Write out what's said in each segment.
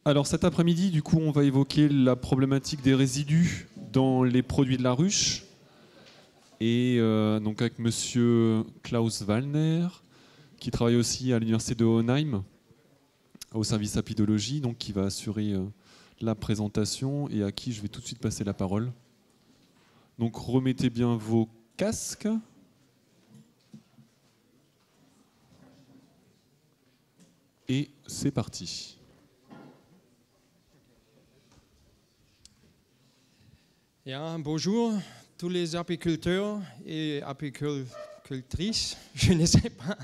Alors cet après-midi, du coup, on va évoquer la problématique des résidus dans les produits de la ruche. Et donc avec monsieur Klaus Wallner, qui travaille aussi à l'université de Hohenheim, au service apidologie, donc qui va assurer la présentation et à qui je vais tout de suite passer la parole. Donc remettez bien vos casques. Et c'est parti. Ja, bonjour tous les apiculteurs et apicultrices. Je ne sais pas.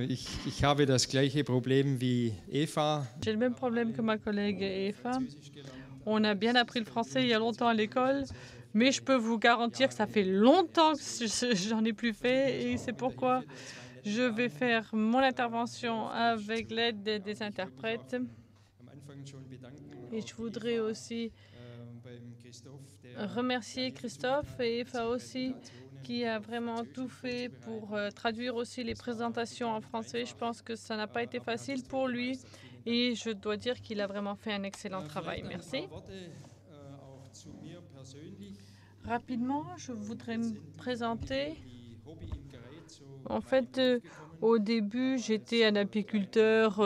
Ich habe das gleiche Problem wie Eva. J'ai le même problème que ma collègue Eva. On a bien appris le français il y a longtemps à l'école, mais je peux vous garantir que ça fait longtemps que j'en ai plus fait et c'est pourquoi je vais faire mon intervention avec l'aide des interprètes. Et je voudrais aussi remercier Christophe et Eva aussi, qui a vraiment tout fait pour traduire aussi les présentations en français. Je pense que ça n'a pas été facile pour lui et je dois dire qu'il a vraiment fait un excellent travail. Merci. Rapidement, je voudrais me présenter. En fait, au début, j'étais un apiculteur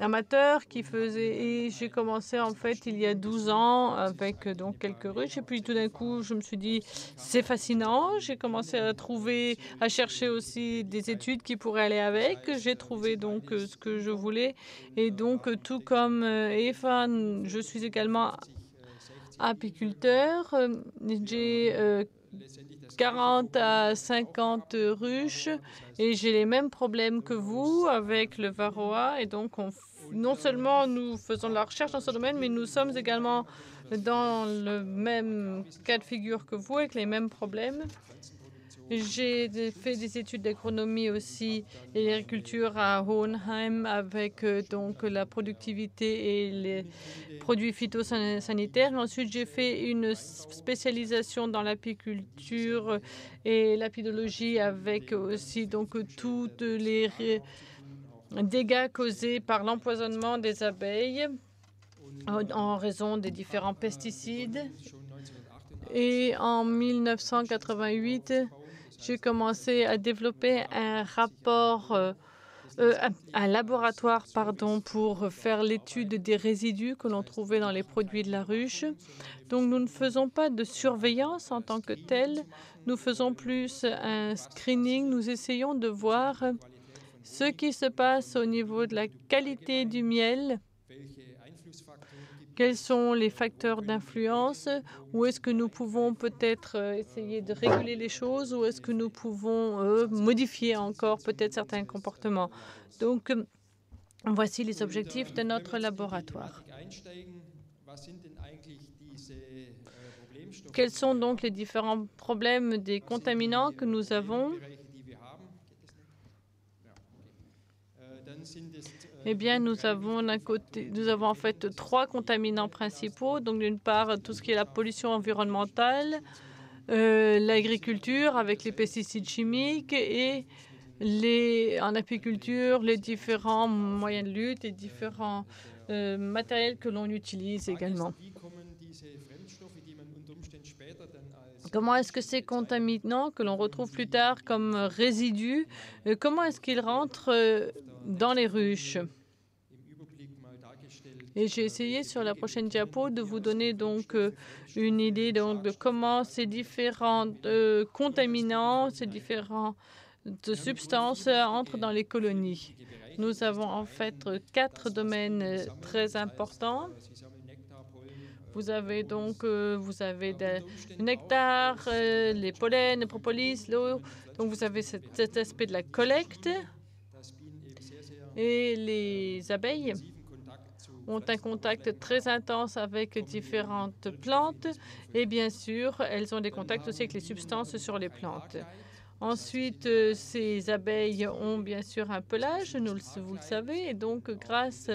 amateur qui faisait, et j'ai commencé en fait il y a 12 ans avec donc quelques ruches et puis tout d'un coup je me suis dit c'est fascinant, j'ai commencé à chercher aussi des études qui pourraient aller avec, j'ai trouvé donc ce que je voulais et donc tout comme Eva, je suis également apiculteur, j'ai 40 à 50 ruches et j'ai les mêmes problèmes que vous avec le varroa. Et donc, non seulement nous faisons de la recherche dans ce domaine, mais nous sommes également dans le même cas de figure que vous avec les mêmes problèmes. J'ai fait des études d'agronomie aussi et l'agriculture à Hohenheim avec donc la productivité et les produits phytosanitaires. Ensuite, j'ai fait une spécialisation dans l'apiculture et l'apidologie avec aussi donc tous les dégâts causés par l'empoisonnement des abeilles en raison des différents pesticides. Et en 1988, j'ai commencé à développer un laboratoire pour faire l'étude des résidus que l'on trouvait dans les produits de la ruche. Donc nous ne faisons pas de surveillance en tant que telle, nous faisons plus un screening, nous essayons de voir ce qui se passe au niveau de la qualité du miel. Quels sont les facteurs d'influence? Où est-ce que nous pouvons peut-être essayer de réguler les choses? Ou est-ce que nous pouvons modifier encore peut-être certains comportements? Donc, voici les objectifs de notre laboratoire. Quels sont donc les différents problèmes des contaminants que nous avons? Eh bien, nous avons en fait 3 contaminants principaux. Donc, d'une part, tout ce qui est la pollution environnementale, l'agriculture avec les pesticides chimiques et en apiculture, les différents moyens de lutte et différents matériels que l'on utilise également. Comment est-ce que ces contaminants que l'on retrouve plus tard comme résidus, comment est-ce qu'ils rentrent dans les ruches? Et j'ai essayé sur la prochaine diapo de vous donner donc une idée donc, de comment ces différents contaminants, ces différentes substances entrent dans les colonies. Nous avons en fait 4 domaines très importants. Vous avez donc le nectar, les pollens, les propolis, l'eau. Donc vous avez cet aspect de la collecte. Et les abeilles ont un contact très intense avec différentes plantes. Et bien sûr, elles ont des contacts aussi avec les substances sur les plantes. Ensuite, ces abeilles ont bien sûr un pelage, vous le savez. Et donc, grâce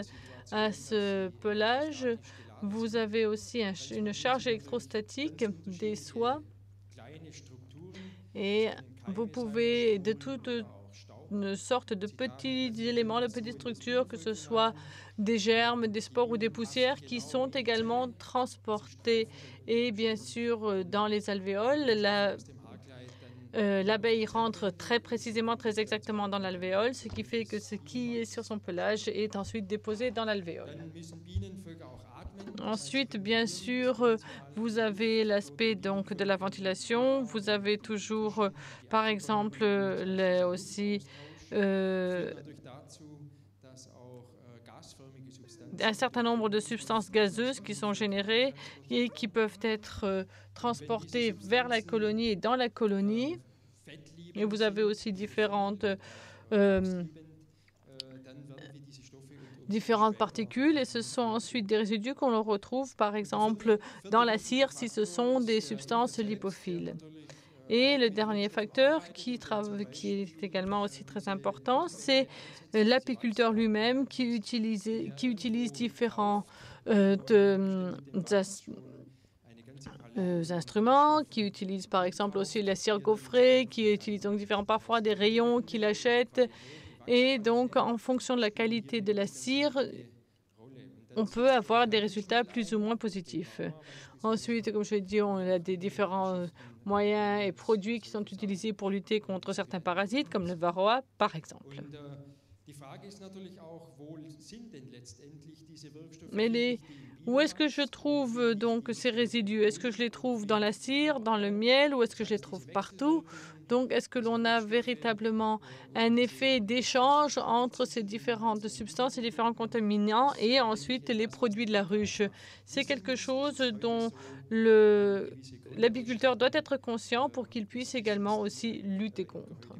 à ce pelage, vous avez aussi une charge électrostatique des soies et vous pouvez sorte de petits éléments, de petites structures, que ce soit des germes, des spores ou des poussières, qui sont également transportés. Et bien sûr, dans les alvéoles, l'abeille rentre très précisément, très exactement dans l'alvéole, ce qui fait que ce qui est sur son pelage est ensuite déposé dans l'alvéole. Ensuite, bien sûr, vous avez l'aspect donc de la ventilation. Vous avez toujours, par exemple, aussi un certain nombre de substances gazeuses qui sont générées et qui peuvent être transportées vers la colonie et dans la colonie. Et vous avez aussi différentes particules, et ce sont ensuite des résidus qu'on retrouve, par exemple, dans la cire, si ce sont des substances lipophiles. Et le dernier facteur qui est également aussi très important, c'est l'apiculteur lui-même qui utilise différents instruments, qui utilise par exemple aussi la cire gaufrée, qui utilise donc parfois des rayons qu'il achète. Et donc, en fonction de la qualité de la cire, on peut avoir des résultats plus ou moins positifs. Ensuite, comme je l'ai dit, on a des différents moyens et produits qui sont utilisés pour lutter contre certains parasites, comme le varroa, par exemple. Mais où est-ce que je trouve donc ces résidus? Est-ce que je les trouve dans la cire, dans le miel, ou est-ce que je les trouve partout? Donc, est-ce que l'on a véritablement un effet d'échange entre ces différentes substances et différents contaminants et ensuite les produits de la ruche? C'est quelque chose dont l'apiculteur doit être conscient pour qu'il puisse également aussi lutter contre.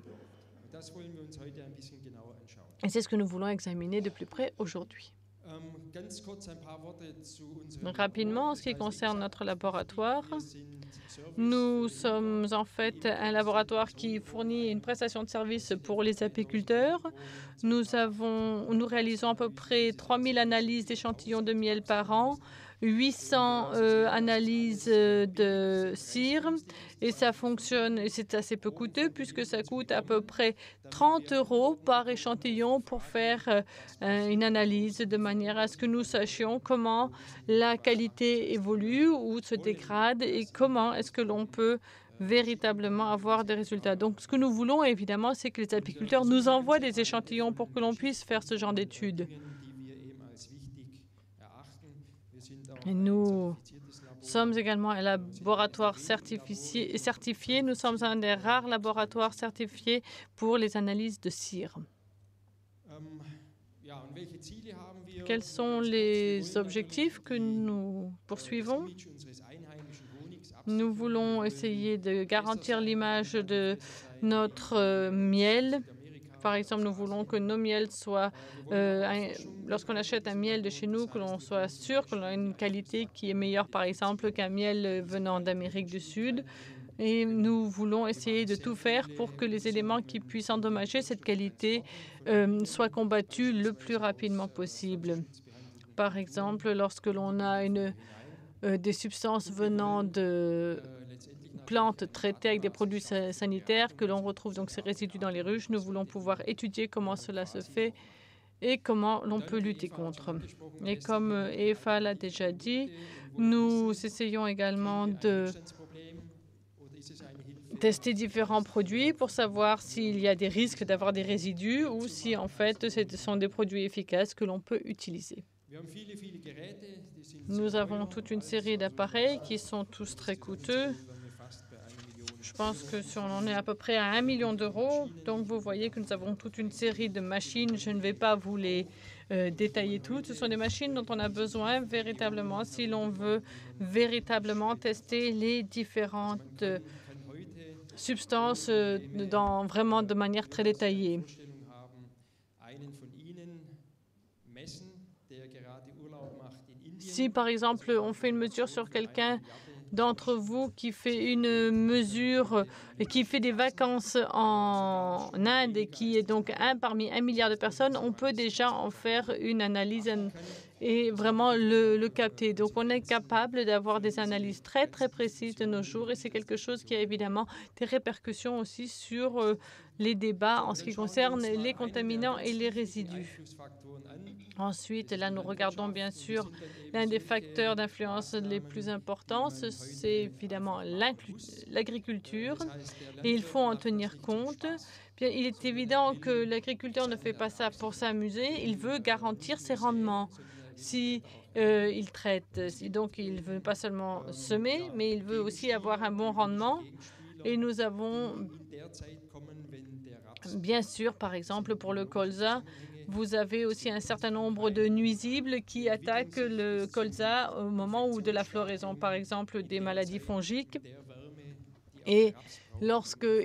Et c'est ce que nous voulons examiner de plus près aujourd'hui. Rapidement, en ce qui concerne notre laboratoire, nous sommes en fait un laboratoire qui fournit une prestation de service pour les apiculteurs. Nous réalisons à peu près 3000 analyses d'échantillons de miel par an, 800 analyses de cire, et ça fonctionne, et c'est assez peu coûteux puisque ça coûte à peu près 30 € par échantillon pour faire une analyse, de manière à ce que nous sachions comment la qualité évolue ou se dégrade et comment est-ce que l'on peut véritablement avoir des résultats. Donc, ce que nous voulons, évidemment, c'est que les apiculteurs nous envoient des échantillons pour que l'on puisse faire ce genre d'études. Et nous sommes également un laboratoire certifié. Nous sommes un des rares laboratoires certifiés pour les analyses de cire. Quels sont les objectifs que nous poursuivons? Nous voulons essayer de garantir l'image de notre miel. Par exemple, nous voulons que nos miels soient, lorsqu'on achète un miel de chez nous, que l'on soit sûr que l'on a une qualité qui est meilleure, par exemple, qu'un miel venant d'Amérique du Sud. Et nous voulons essayer de tout faire pour que les éléments qui puissent endommager cette qualité soient combattus le plus rapidement possible. Par exemple, lorsque l'on a des substances venant de plantes traitées avec des produits sanitaires, que l'on retrouve donc ces résidus dans les ruches, nous voulons pouvoir étudier comment cela se fait et comment l'on peut lutter contre. Et comme Eva l'a déjà dit, nous essayons également de tester différents produits pour savoir s'il y a des risques d'avoir des résidus ou si en fait ce sont des produits efficaces que l'on peut utiliser. Nous avons toute une série d'appareils qui sont tous très coûteux. Je pense que on en est à peu près à 1 million d'euros. Donc, vous voyez que nous avons toute une série de machines. Je ne vais pas vous les détailler toutes. Ce sont des machines dont on a besoin véritablement si l'on veut véritablement tester les différentes substances vraiment de manière très détaillée. Si, par exemple, on fait une mesure sur quelqu'un d'entre vous qui fait une mesure, qui fait des vacances en Inde et qui est donc parmi 1 milliard de personnes, on peut déjà en faire une analyse et vraiment le capter. Donc, on est capable d'avoir des analyses très, très précises de nos jours et c'est quelque chose qui a évidemment des répercussions aussi sur les débats en ce qui concerne les contaminants et les résidus. Ensuite, là, nous regardons bien sûr l'un des facteurs d'influence les plus importants, c'est évidemment l'agriculture et il faut en tenir compte. Bien, il est évident que l'agriculteur ne fait pas ça pour s'amuser, il veut garantir ses rendements. Si il traite, donc il veut pas seulement semer, mais il veut aussi avoir un bon rendement. Et nous avons bien sûr, par exemple, pour le colza, vous avez aussi un certain nombre de nuisibles qui attaquent le colza au moment où de la floraison, par exemple des maladies fongiques, et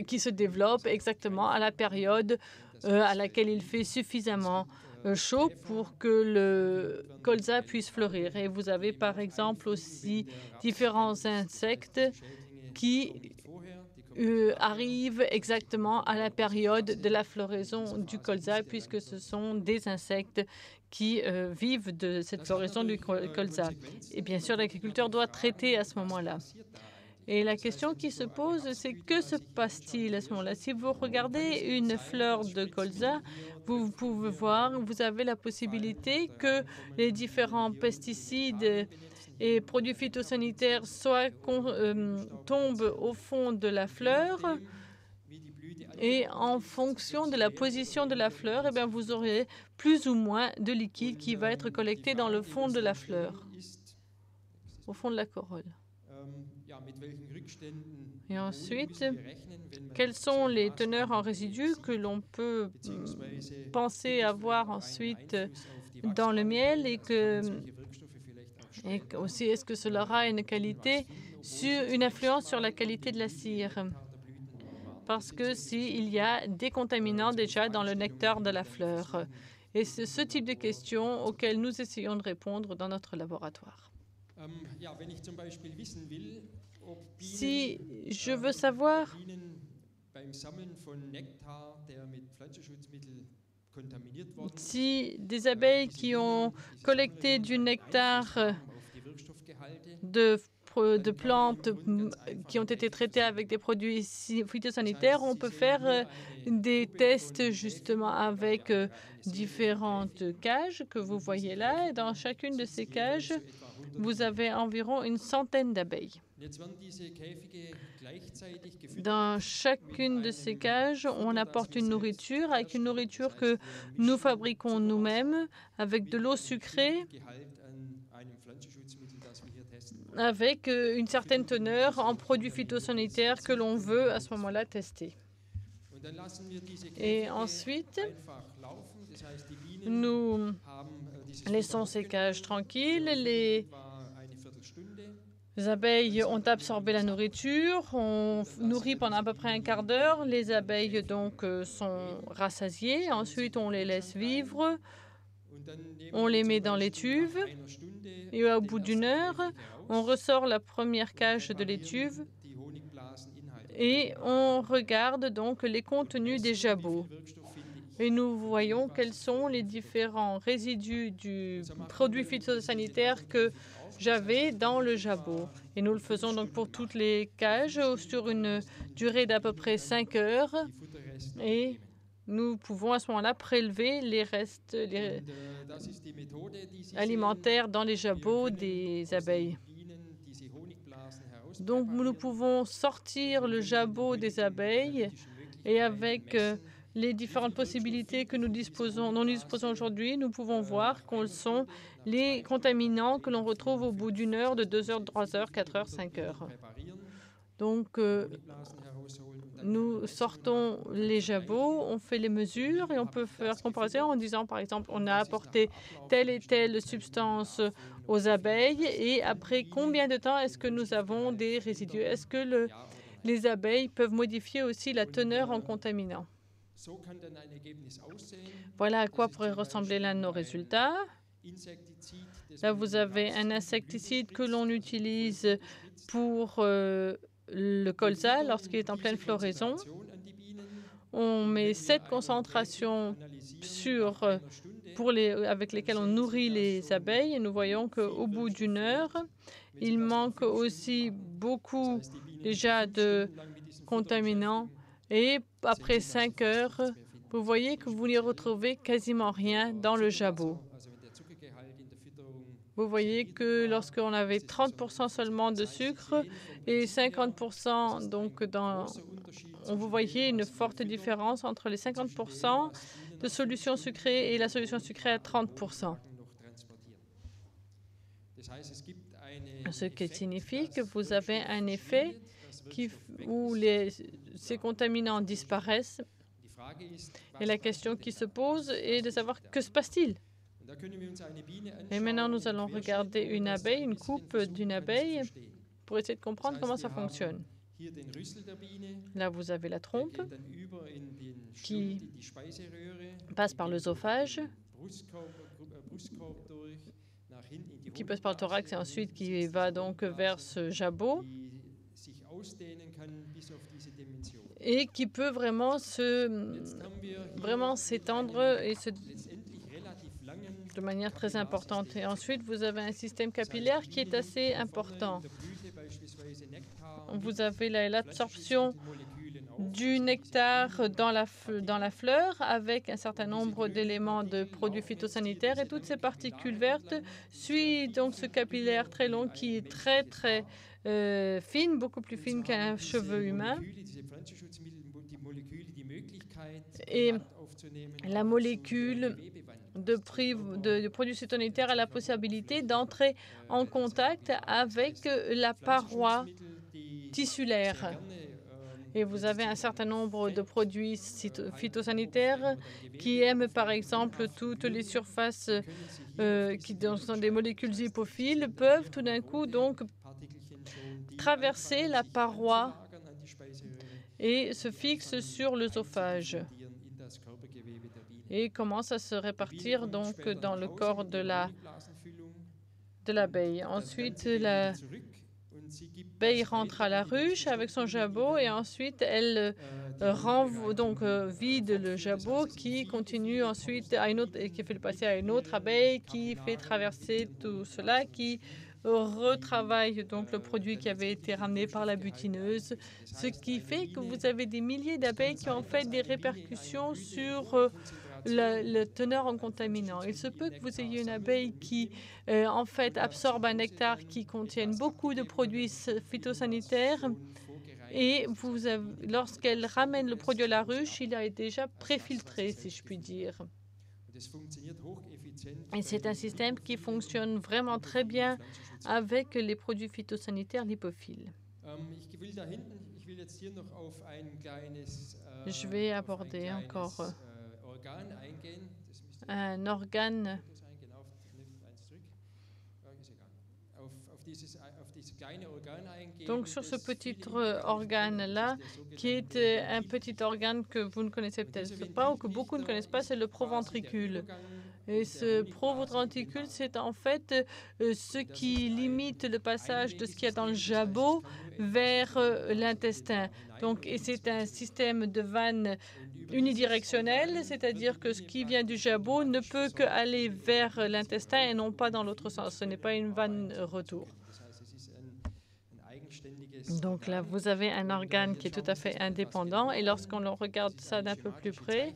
qui se développent exactement à la période à laquelle il fait suffisamment chaud pour que le colza puisse fleurir. Et vous avez par exemple aussi différents insectes qui arrivent exactement à la période de la floraison du colza, puisque ce sont des insectes qui vivent de cette floraison du colza. Et bien sûr, l'agriculteur doit traiter à ce moment-là. Et la question qui se pose, c'est que se passe-t-il à ce moment-là? Si vous regardez une fleur de colza, vous pouvez voir, vous avez la possibilité que les différents pesticides et produits phytosanitaires tombent au fond de la fleur. Et en fonction de la position de la fleur, eh bien, vous aurez plus ou moins de liquide qui va être collecté dans le fond de la fleur, au fond de la corolle. Et ensuite, quelles sont les teneurs en résidus que l'on peut penser avoir ensuite dans le miel et aussi, est-ce que cela aura une influence sur la qualité de la cire? Parce que s'il y a des contaminants déjà dans le nectar de la fleur. Et c'est ce type de questions auxquelles nous essayons de répondre dans notre laboratoire. Si je veux savoir si des abeilles qui ont collecté du nectar de plantes qui ont été traitées avec des produits phytosanitaires, on peut faire des tests justement avec différentes cages que vous voyez là. Et dans chacune de ces cages, vous avez environ une centaine d'abeilles. Dans chacune de ces cages, on apporte une nourriture, avec une nourriture que nous fabriquons nous-mêmes, avec de l'eau sucrée, avec une certaine teneur en produits phytosanitaires que l'on veut à ce moment-là tester. Et ensuite, nous laissons ces cages tranquilles. Les abeilles ont absorbé la nourriture, on nourrit pendant à peu près un quart d'heure. Les abeilles donc sont rassasiées. Ensuite, on les laisse vivre. On les met dans l'étuve. Et au bout d'une heure, on ressort la première cage de l'étuve et on regarde donc les contenus des jabots. Et nous voyons quels sont les différents résidus du produit phytosanitaire que j'avais dans le jabot. Et nous le faisons donc pour toutes les cages sur une durée d'à peu près 5 heures. Et nous pouvons à ce moment-là prélever les restes alimentaires dans les jabots des abeilles. Donc nous pouvons sortir le jabot des abeilles et avec les différentes possibilités que dont nous disposons aujourd'hui, nous pouvons voir quels sont les contaminants que l'on retrouve au bout d'une heure, de 2 heures, 3 heures, 4 heures, 5 heures. Donc, nous sortons les jabots, on fait les mesures et on peut faire comparaison en disant, par exemple, on a apporté telle et telle substance aux abeilles et après combien de temps est-ce que nous avons des résidus? Est-ce que les abeilles peuvent modifier aussi la teneur en contaminants? Voilà à quoi pourrait ressembler l'un de nos résultats. Là, vous avez un insecticide que l'on utilise pour le colza lorsqu'il est en pleine floraison. On met cette concentration sur avec lesquels on nourrit les abeilles. Et nous voyons qu'au bout d'1 heure, il manque aussi beaucoup déjà de contaminants. Et après 5 heures, vous voyez que vous n'y retrouvez quasiment rien dans le jabot. Vous voyez que lorsqu'on avait 30% seulement de sucre et 50%, donc vous voyez une forte différence entre les 50% de solution sucrée et la solution sucrée à 30%. Ce qui signifie que vous avez un effet où ces contaminants disparaissent. Et la question qui se pose est de savoir que se passe-t-il. Et maintenant, nous allons regarder une abeille, une coupe d'une abeille, pour essayer de comprendre comment ça fonctionne. Là, vous avez la trompe qui passe par l'œsophage, qui passe par le thorax et ensuite qui va donc vers ce jabot et qui peut vraiment s'étendre de manière très importante. Et ensuite, vous avez un système capillaire qui est assez important. Vous avez l'absorption du nectar dans la fleur avec un certain nombre d'éléments de produits phytosanitaires et toutes ces particules vertes suivent donc ce capillaire très long qui est très, très fine, beaucoup plus fine qu'un cheveu humain. Et la molécule de produits phytosanitaires a la possibilité d'entrer en contact avec la paroi tissulaire. Et vous avez un certain nombre de produits phytosanitaires qui aiment, par exemple, toutes les surfaces qui sont des molécules hypophiles, peuvent tout d'un coup donc traverser la paroi et se fixent sur l'œsophage et commencent à se répartir donc dans le corps de l'abeille. Ensuite, l'abeille rentre à la ruche avec son jabot et ensuite elle vide le jabot qui continue ensuite qui fait le passer à une autre abeille qui fait traverser tout cela, qui retravaille donc le produit qui avait été ramené par la butineuse, ce qui fait que vous avez des milliers d'abeilles qui ont fait des répercussions sur le teneur en contaminants. Il se peut que vous ayez une abeille qui, en fait, absorbe un nectar qui contienne beaucoup de produits phytosanitaires et lorsqu'elle ramène le produit à la ruche, il est déjà préfiltré, si je puis dire. Et c'est un système qui fonctionne vraiment très bien avec les produits phytosanitaires lipophiles. Je vais aborder encore un organe. Donc sur ce petit organe-là, qui est un petit organe que vous ne connaissez peut-être pas ou que beaucoup ne connaissent pas, c'est le proventricule. Et ce proventricule, c'est en fait ce qui limite le passage de ce qu'il y a dans le jabot vers l'intestin. Et c'est un système de vanne unidirectionnel, c'est-à-dire que ce qui vient du jabot ne peut qu'aller vers l'intestin et non pas dans l'autre sens. Ce n'est pas une vanne retour. Donc là, vous avez un organe qui est tout à fait indépendant et lorsqu'on regarde ça d'un peu plus près,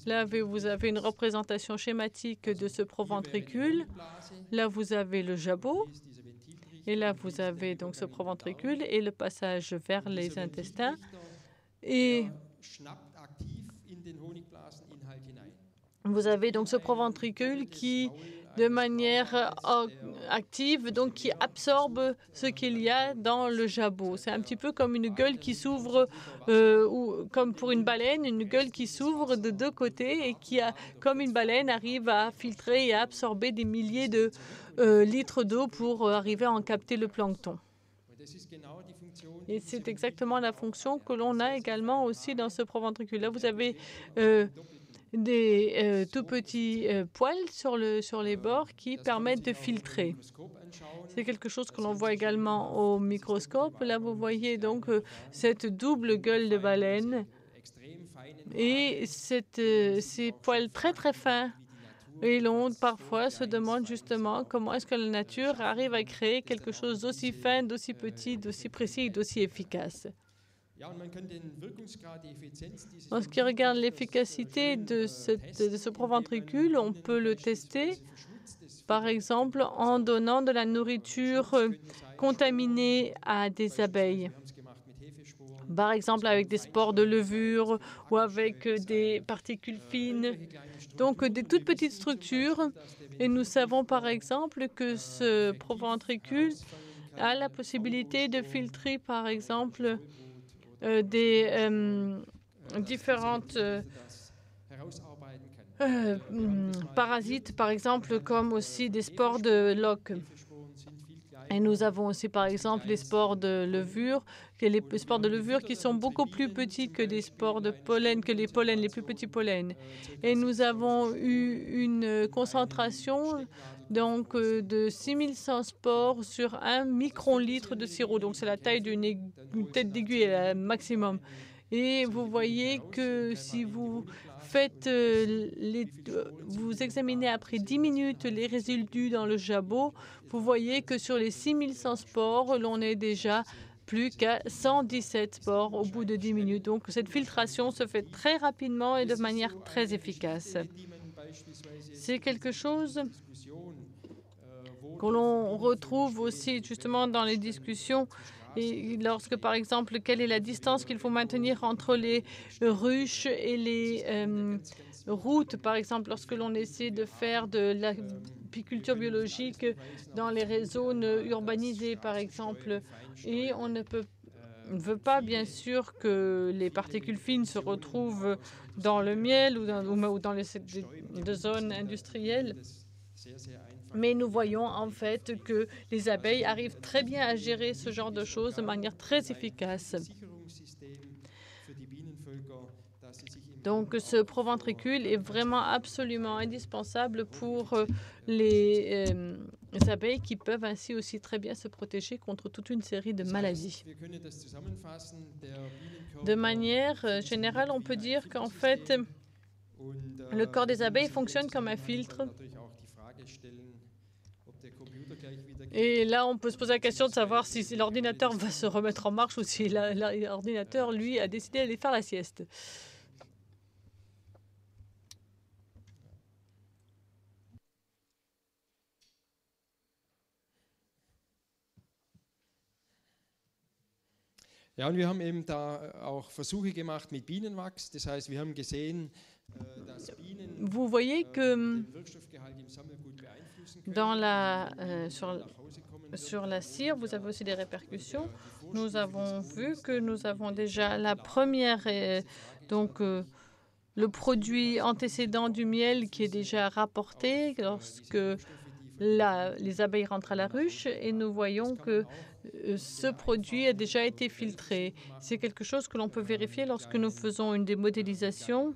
là, vous avez une représentation schématique de ce proventricule. Là, vous avez le jabot et là, vous avez donc ce proventricule et le passage vers les intestins. Et vous avez donc ce proventricule qui, de manière active, donc qui absorbe ce qu'il y a dans le jabot. C'est un petit peu comme une gueule qui s'ouvre, ou comme pour une baleine, une gueule qui s'ouvre de deux côtés et qui, comme une baleine, arrive à filtrer et à absorber des milliers de litres d'eau pour arriver à en capter le plancton. Et c'est exactement la fonction que l'on a également aussi dans ce proventricule. Là, vous avez des tout petits poils sur les bords qui permettent de filtrer. C'est quelque chose que l'on voit également au microscope. Là, vous voyez donc cette double gueule de baleine et ces poils très, très fins Et l'on parfois se demande justement comment est-ce que la nature arrive à créer quelque chose d'aussi fin, d'aussi petit, d'aussi précis et d'aussi efficace. En ce qui regarde l'efficacité de ce proventricule, on peut le tester, par exemple, en donnant de la nourriture contaminée à des abeilles. Par exemple, avec des spores de levure ou avec des particules fines. Donc, des toutes petites structures. Et nous savons, par exemple, que ce proventricule a la possibilité de filtrer, par exemple, des différentes parasites, par exemple, comme aussi des spores de loques. Et nous avons aussi, par exemple, les spores de levure, qui sont beaucoup plus petits que des spores de pollen, que les pollens, les plus petits pollens. Et nous avons eu une concentration donc, de 6100 spores sur 1 microlitre de sirop. Donc, c'est la taille d'une tête d'aiguille maximum. Et vous voyez que si vous faites vous examinez après 10 minutes les résidus dans le jabot, vous voyez que sur les 6100 spores, l'on est déjà plus qu'à 117 spores au bout de 10 minutes. Donc, cette filtration se fait très rapidement et de manière très efficace. C'est quelque chose que l'on retrouve aussi justement dans les discussions. Et lorsque, par exemple, quelle est la distance qu'il faut maintenir entre les ruches et les routes, par exemple, lorsque l'on essaie de faire de l'apiculture biologique dans les zones urbanisées, par exemple, et on ne veut pas, bien sûr, que les particules fines se retrouvent dans le miel ou dans les zones industrielles. Mais nous voyons en fait que les abeilles arrivent très bien à gérer ce genre de choses de manière très efficace. Donc ce proventricule est vraiment absolument indispensable pour les abeilles qui peuvent ainsi aussi très bien se protéger contre toute une série de maladies. De manière générale, on peut dire qu'en fait, le corps des abeilles fonctionne comme un filtre. Et là, on peut se poser la question de savoir si l'ordinateur va se remettre en marche ou si l'ordinateur, lui, a décidé d'aller faire la sieste. Ja, und wir haben eben da auch Versuche gemacht mit Bienenwachs. Das heißt, wir haben gesehen, dass Bienen Vous voyez que dans sur la cire, vous avez aussi des répercussions. Nous avons vu que nous avons déjà la première, le produit antécédent du miel qui est déjà rapporté lorsque les abeilles rentrent à la ruche, et nous voyons que ce produit a déjà été filtré. C'est quelque chose que l'on peut vérifier lorsque nous faisons une démodélisation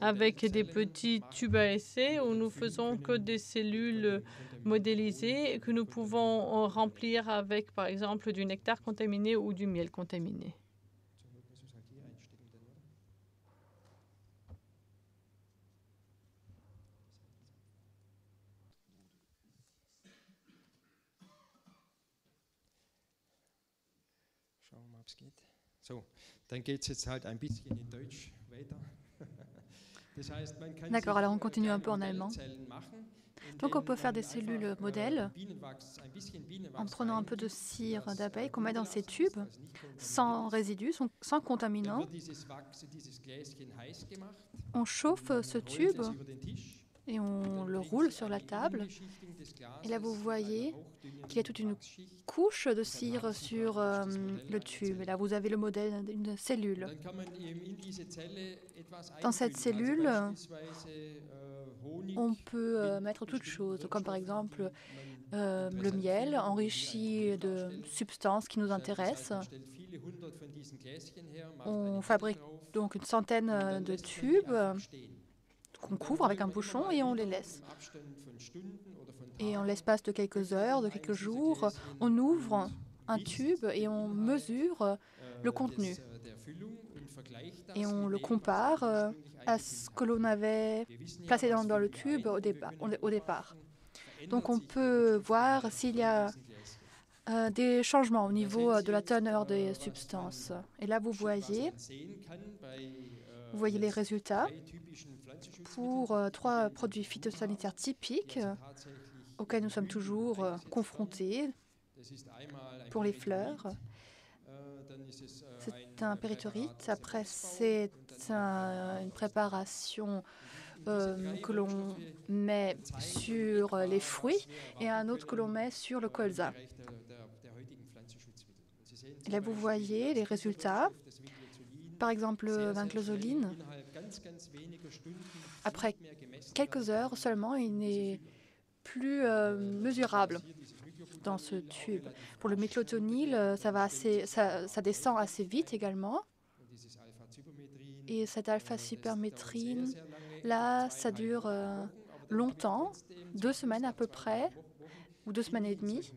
avec des petits tubes à essai où nous faisons que des cellules modélisées et que nous pouvons remplir avec, par exemple, du nectar contaminé ou du miel contaminé. Schauen wir mal, ob es geht. So, dann geht es jetzt halt ein bisschen in Deutsch weiter. D'accord, alors on continue un peu en allemand. Donc on peut faire des cellules modèles en prenant un peu de cire d'abeille qu'on met dans ces tubes, sans résidus, sans contaminants. On chauffe ce tube et on le roule sur la table. Et là, vous voyez qu'il y a toute une couche de cire sur le tube. Et là, vous avez le modèle d'une cellule. Dans cette cellule, on peut mettre toutes choses, comme par exemple le miel enrichi de substances qui nous intéressent. On fabrique donc une centaine de tubes qu'on couvre avec un bouchon et on les laisse. Et en l'espace de quelques heures, de quelques jours, on ouvre un tube et on mesure le contenu. et on le compare à ce que l'on avait placé dans le tube au départ. Donc on peut voir s'il y a des changements au niveau de la teneur des substances. Et là, vous voyez les résultats pour 3 produits phytosanitaires typiques auxquels nous sommes toujours confrontés pour les fleurs. C'est un périthorite. Après, c'est une préparation que l'on met sur les fruits et un autre que l'on met sur le colza. Et là, vous voyez les résultats. Par exemple, le vinclozoline, après quelques heures seulement, il n'est plus mesurable dans ce tube. Pour le méclotonil, ça descend assez vite également. Et cette alpha-supermétrine, là, ça dure longtemps, 2 semaines à peu près, ou 2 semaines et demie.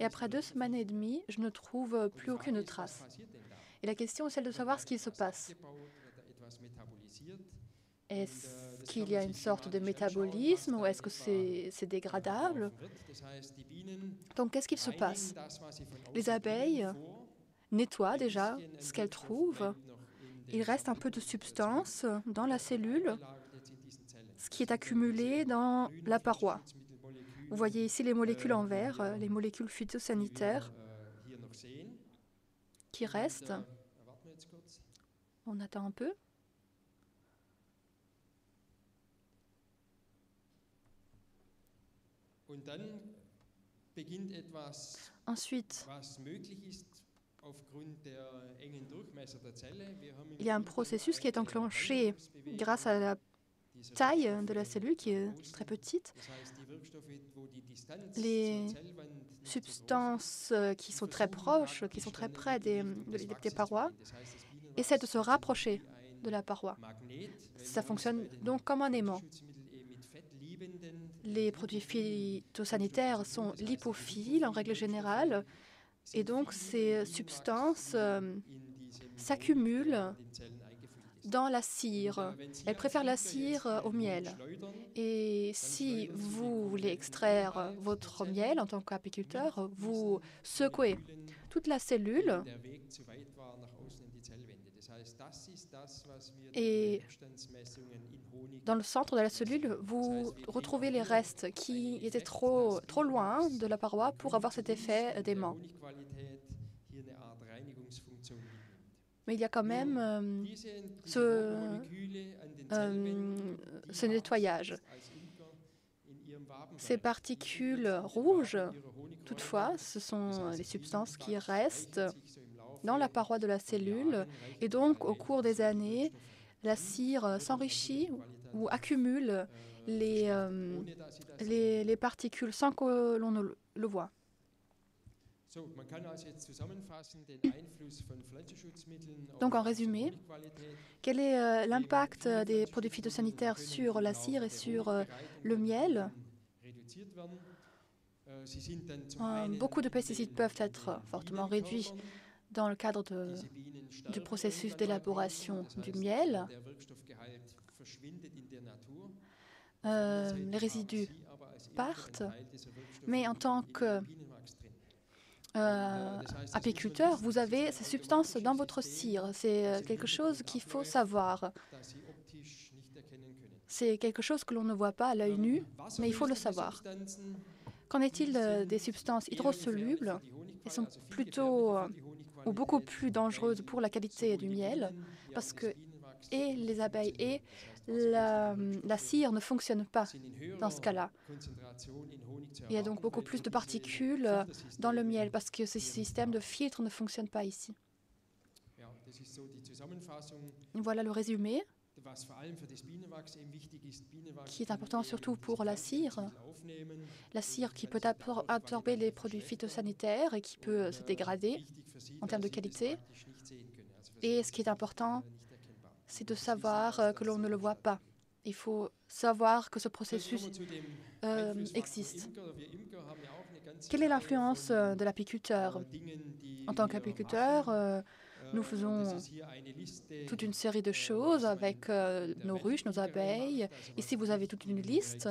Et après 2 semaines et demie, je ne trouve plus aucune trace. Et la question est celle de savoir ce qui se passe. Est-ce qu'il y a une sorte de métabolisme ou est-ce que c'est dégradable? Donc, qu'est-ce qu'il se passe? Les abeilles nettoient déjà ce qu'elles trouvent. Il reste un peu de substance dans la cellule, ce qui est accumulé dans la paroi. Vous voyez ici les molécules en vert, les molécules phytosanitaires qui restent. On attend un peu. Ensuite, il y a un processus qui est enclenché grâce à la taille de la cellule qui est très petite. Les substances qui sont très proches, qui sont très près des parois, essaient de se rapprocher de la paroi. Ça fonctionne donc comme un aimant. Les produits phytosanitaires sont lipophiles en règle générale, et donc ces substances s'accumulent dans la cire. Elles préfèrent la cire au miel. Et si vous voulez extraire votre miel en tant qu'apiculteur, vous secouez toute la cellule et dans le centre de la cellule, vous retrouvez les restes qui étaient trop loin de la paroi pour avoir cet effet d'aimant. Mais il y a quand même ce nettoyage. Ces particules rouges, toutefois, ce sont les substances qui restent dans la paroi de la cellule. Et donc, au cours des années, la cire s'enrichit ou accumule les particules sans que l'on ne le voit. Donc, en résumé, quel est l'impact des produits phytosanitaires sur la cire et sur le miel? Beaucoup de pesticides peuvent être fortement réduits dans le cadre du processus d'élaboration du miel. Les résidus partent, mais en tant que apiculteur, vous avez ces substances dans votre cire. C'est quelque chose qu'il faut savoir. C'est quelque chose que l'on ne voit pas à l'œil nu, mais il faut le savoir. Qu'en est-il des substances hydrosolubles? Elles sont plutôt ou beaucoup plus dangereuses pour la qualité du miel parce que et les abeilles et la cire ne fonctionnent pas dans ce cas-là. Il y a donc beaucoup plus de particules dans le miel parce que ce système de filtre ne fonctionne pas ici. Voilà le résumé qui est important surtout pour la cire qui peut absorber les produits phytosanitaires et qui peut se dégrader en termes de qualité. Et ce qui est important, c'est de savoir que l'on ne le voit pas. Il faut savoir que ce processus existe. Quelle est l'influence de l'apiculteur? En tant qu'apiculteur, Nous faisons toute une série de choses avec nos ruches, nos abeilles. Ici, vous avez toute une liste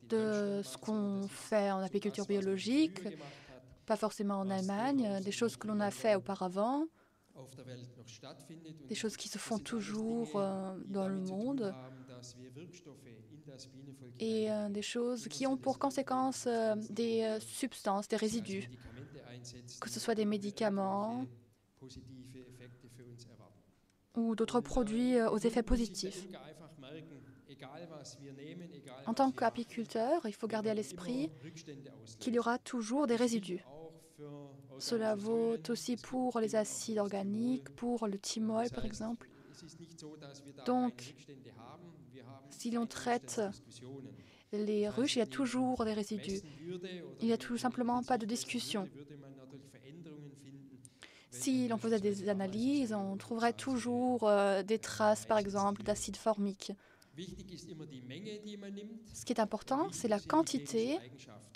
de ce qu'on fait en apiculture biologique, pas forcément en Allemagne, des choses que l'on a fait auparavant, des choses qui se font toujours dans le monde, et des choses qui ont pour conséquence des substances, des résidus, que ce soit des médicaments ou d'autres produits aux effets positifs. En tant qu'apiculteur, il faut garder à l'esprit qu'il y aura toujours des résidus. Cela vaut aussi pour les acides organiques, pour le thymol par exemple. Donc, si l'on traite les ruches, il y a toujours des résidus. Il n'y a tout simplement pas de discussion. Si l'on faisait des analyses, on trouverait toujours des traces, par exemple, d'acide formique. Ce qui est important, c'est la quantité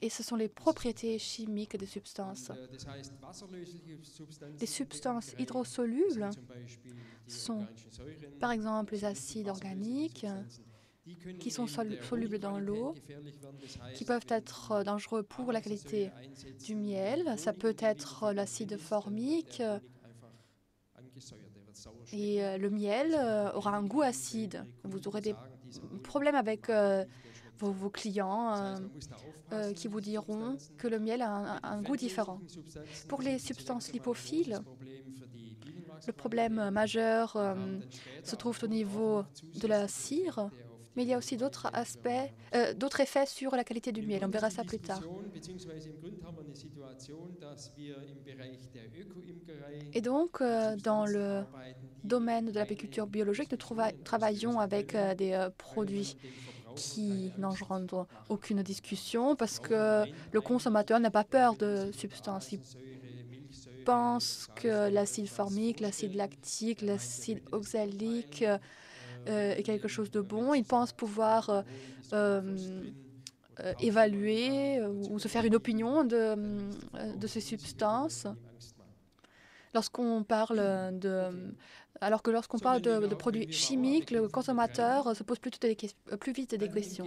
et ce sont les propriétés chimiques des substances. Les substances hydrosolubles sont, par exemple, les acides organiques qui sont solubles dans l'eau, qui peuvent être dangereux pour la qualité du miel. Ça peut être l'acide formique. Et le miel aura un goût acide. Vous aurez des problèmes avec vos clients qui vous diront que le miel a un goût différent. Pour les substances lipophiles, le problème majeur se trouve au niveau de la cire, mais il y a aussi d'autres aspects, d'autres effets sur la qualité du miel. On verra ça plus tard. Et donc, dans le domaine de l'apiculture biologique, nous travaillons avec des produits qui n'engendrent aucune discussion parce que le consommateur n'a pas peur de substances. Il pense que l'acide formique, l'acide lactique, l'acide oxalique est quelque chose de bon. Il pense pouvoir évaluer ou se faire une opinion de ces substances. Lorsqu'on parle de produits chimiques, le consommateur se pose plus vite des questions.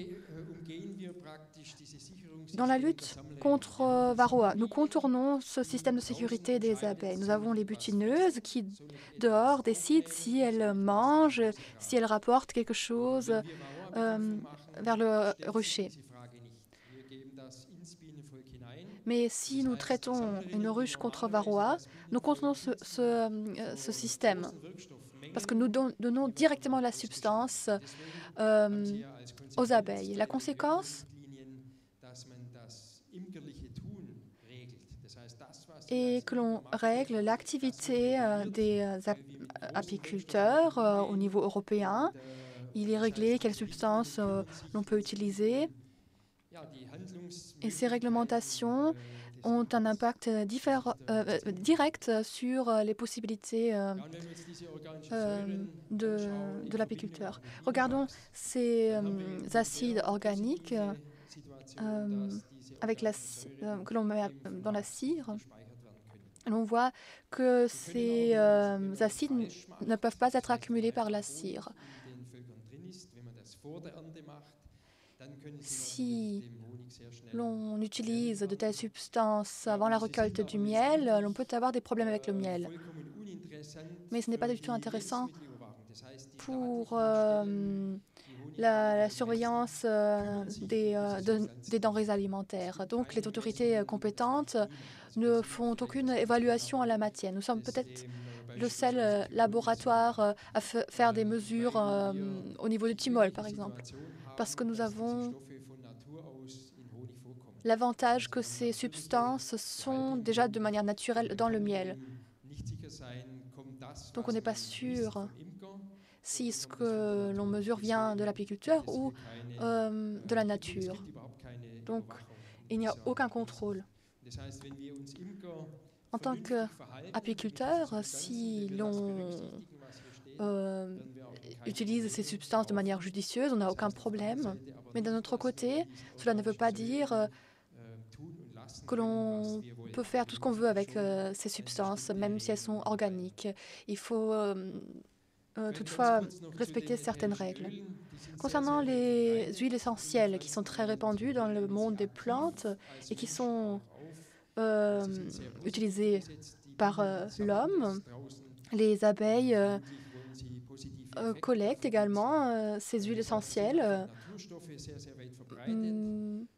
Dans la lutte contre Varroa, nous contournons ce système de sécurité des abeilles. Nous avons les butineuses qui, dehors, décident si elles mangent, si elles rapportent quelque chose vers le rucher. Mais si nous traitons une ruche contre Varroa, nous contournons ce système parce que nous donnons directement la substance aux abeilles. La conséquence est que l'on règle l'activité des apiculteurs au niveau européen. Il est réglé quelles substances l'on peut utiliser. Et ces réglementations ont un impact direct sur les possibilités de l'apiculteur. Regardons ces acides organiques que l'on met dans la cire. On voit que ces acides ne peuvent pas être accumulés par la cire. Si l'on utilise de telles substances avant la récolte du miel, l'on peut avoir des problèmes avec le miel. Mais ce n'est pas du tout intéressant pour la surveillance des denrées alimentaires. Donc, les autorités compétentes ne font aucune évaluation en la matière. Nous sommes peut-être le seul laboratoire à faire des mesures au niveau du thymol, par exemple, parce que nous avons l'avantage que ces substances sont déjà de manière naturelle dans le miel. Donc on n'est pas sûr si ce que l'on mesure vient de l'apiculteur ou de la nature. Donc il n'y a aucun contrôle. En tant qu'apiculteur, si l'on utilise ces substances de manière judicieuse, on n'a aucun problème. Mais d'un autre côté, cela ne veut pas dire que l'on peut faire tout ce qu'on veut avec ces substances, même si elles sont organiques. Il faut toutefois respecter certaines règles. Concernant les huiles essentielles qui sont très répandues dans le monde des plantes et qui sont utilisées par l'homme, les abeilles collectent également ces huiles essentielles.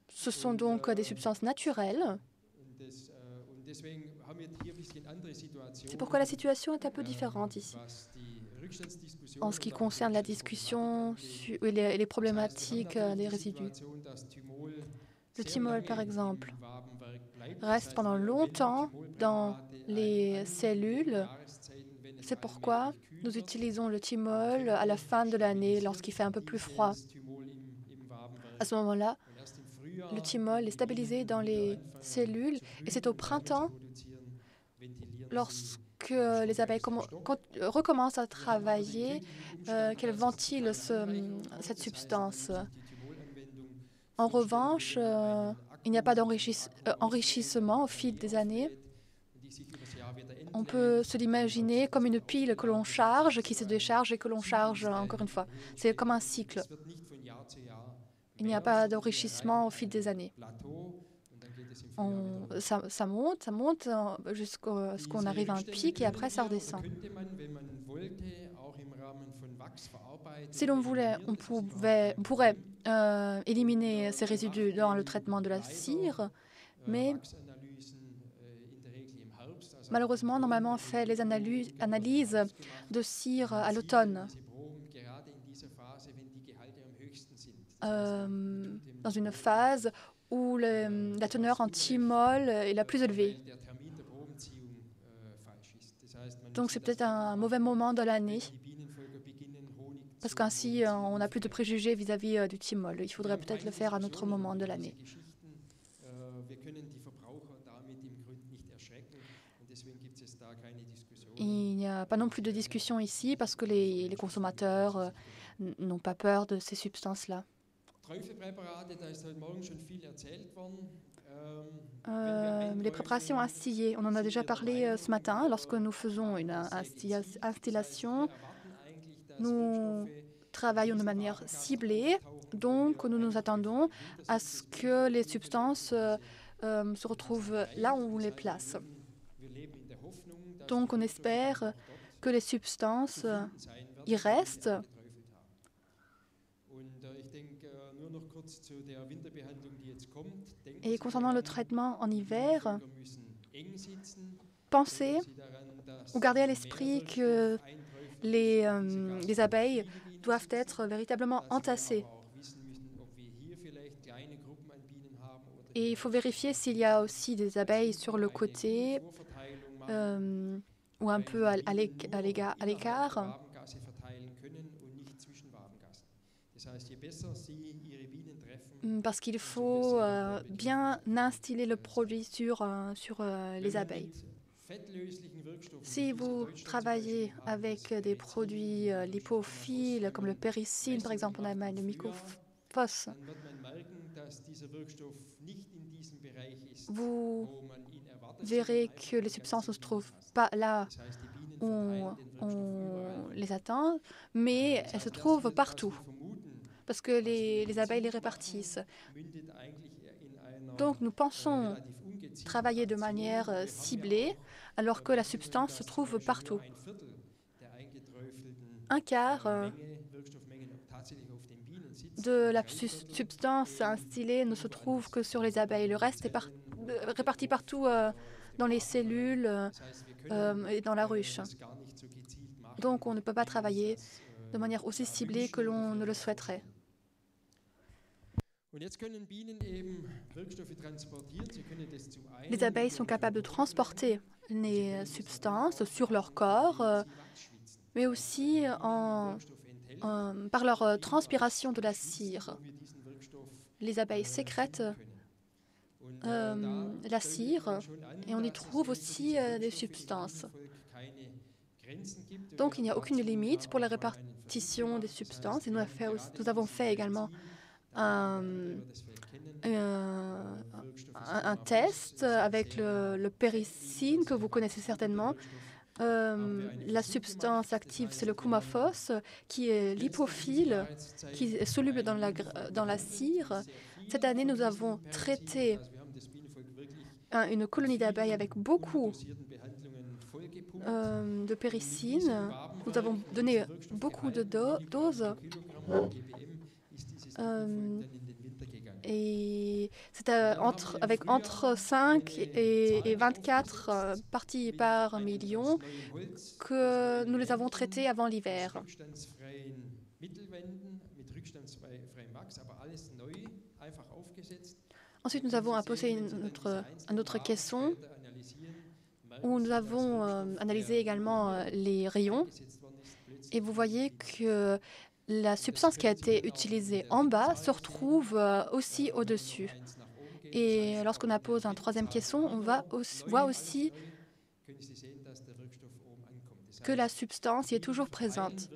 Ce sont donc des substances naturelles. C'est pourquoi la situation est un peu différente ici. En ce qui concerne la discussion et les problématiques des résidus. Le thymol, par exemple, reste pendant longtemps dans les cellules. C'est pourquoi nous utilisons le thymol à la fin de l'année, lorsqu'il fait un peu plus froid. À ce moment-là, le thymol est stabilisé dans les cellules et c'est au printemps, lorsque les abeilles recommencent à travailler, qu'elles ventilent cette substance. En revanche, il n'y a pas d'enrichissement au fil des années. On peut se l'imaginer comme une pile que l'on charge, qui se décharge et que l'on charge encore une fois. C'est comme un cycle. Il n'y a pas d'enrichissement au fil des années. Ça monte jusqu'à ce qu'on arrive à un pic et après ça redescend. Si l'on voulait, on pourrait éliminer ces résidus dans le traitement de la cire, mais malheureusement, normalement, on fait les analyses de cire à l'automne, dans une phase où la teneur en thymol est la plus élevée. Donc c'est peut-être un mauvais moment de l'année, parce qu'ainsi on n'a plus de préjugés vis-à-vis du thymol. Il faudrait peut-être le faire à un autre moment de l'année. Il n'y a pas non plus de discussion ici parce que les consommateurs n'ont pas peur de ces substances-là. Les préparations instillées, on en a déjà parlé ce matin lorsque nous faisons une instillation. Nous travaillons de manière ciblée, donc nous nous attendons à ce que les substances se retrouvent là où on les place. Donc on espère que les substances y restent. Et concernant le traitement en hiver, pensez ou gardez à l'esprit que les abeilles doivent être véritablement entassées. Et il faut vérifier s'il y a aussi des abeilles sur le côté ou un peu à l'écart. Parce qu'il faut bien instiller le produit sur les abeilles. Si vous travaillez avec des produits lipophiles, comme le péricine, par exemple en Allemagne, le Mycophos, vous verrez que les substances ne se trouvent pas là où on les atteint, mais elles se trouvent partout, parce que les abeilles les répartissent. Donc nous pensons travailler de manière ciblée, alors que la substance se trouve partout. Un quart de la substance instillée ne se trouve que sur les abeilles. Le reste est réparti partout dans les cellules et dans la ruche. Donc on ne peut pas travailler de manière aussi ciblée que l'on ne le souhaiterait. Les abeilles sont capables de transporter les substances sur leur corps, mais aussi par leur transpiration de la cire. Les abeilles sécrètent la cire et on y trouve aussi des substances. Donc il n'y a aucune limite pour la répartition des substances. Et nous avons fait également un test avec le péricine que vous connaissez certainement. La substance active, c'est le Coumaphos, qui est lipophile, qui est soluble dans la cire. Cette année, nous avons traité une colonie d'abeilles avec beaucoup de péricine. Nous avons donné beaucoup de doses. Et c'est avec entre 5 et 24 parties par million que nous les avons traités avant l'hiver. Ensuite, nous avons posé un autre caisson où nous avons analysé également les rayons. Et vous voyez que la substance qui a été utilisée en bas se retrouve aussi au-dessus. Et lorsqu'on appose un troisième caisson, on voit aussi que la substance y est toujours présente.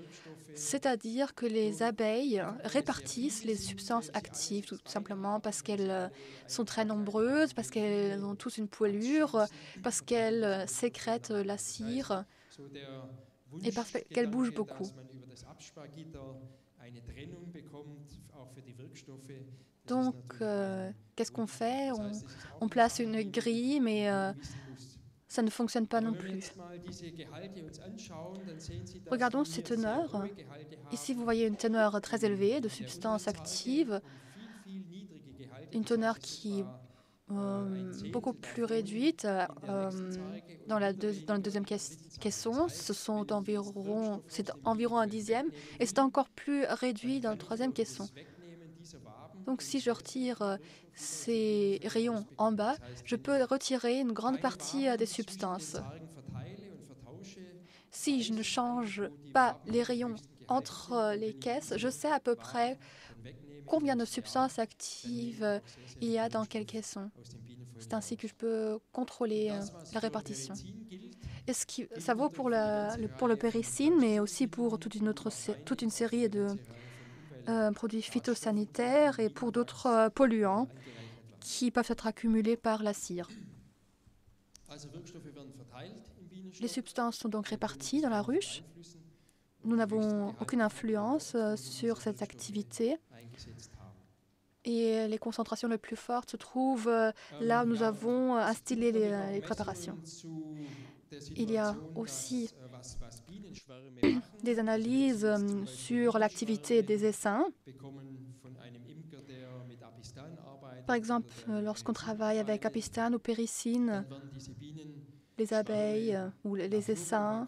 C'est-à-dire que les abeilles répartissent les substances actives tout simplement parce qu'elles sont très nombreuses, parce qu'elles ont tous une poêlure, parce qu'elles sécrètent la cire et parce qu'elles bougent beaucoup. Donc, qu'est-ce qu'on fait? On place une grille, mais ça ne fonctionne pas non plus. Regardons ces teneurs. Ici, vous voyez une teneur très élevée de substances actives, une teneur qui est beaucoup plus réduite dans le deuxième caisson. C'est environ un dixième, et c'est encore plus réduit dans le troisième caisson. Donc, si je retire ces rayons en bas, je peux retirer une grande partie des substances. Si je ne change pas les rayons entre les caisses, je sais à peu près combien de substances actives il y a dans quel caisson. C'est ainsi que je peux contrôler la répartition. Ça vaut pour le péricine, mais aussi pour toute une série de produits phytosanitaires et pour d'autres polluants qui peuvent être accumulés par la cire. Les substances sont donc réparties dans la ruche. Nous n'avons aucune influence sur cette activité. Et les concentrations les plus fortes se trouvent là où nous avons instillé les préparations. Il y a aussi des analyses sur l'activité des essaims. Par exemple, lorsqu'on travaille avec apistane ou péricine, les abeilles ou les essaims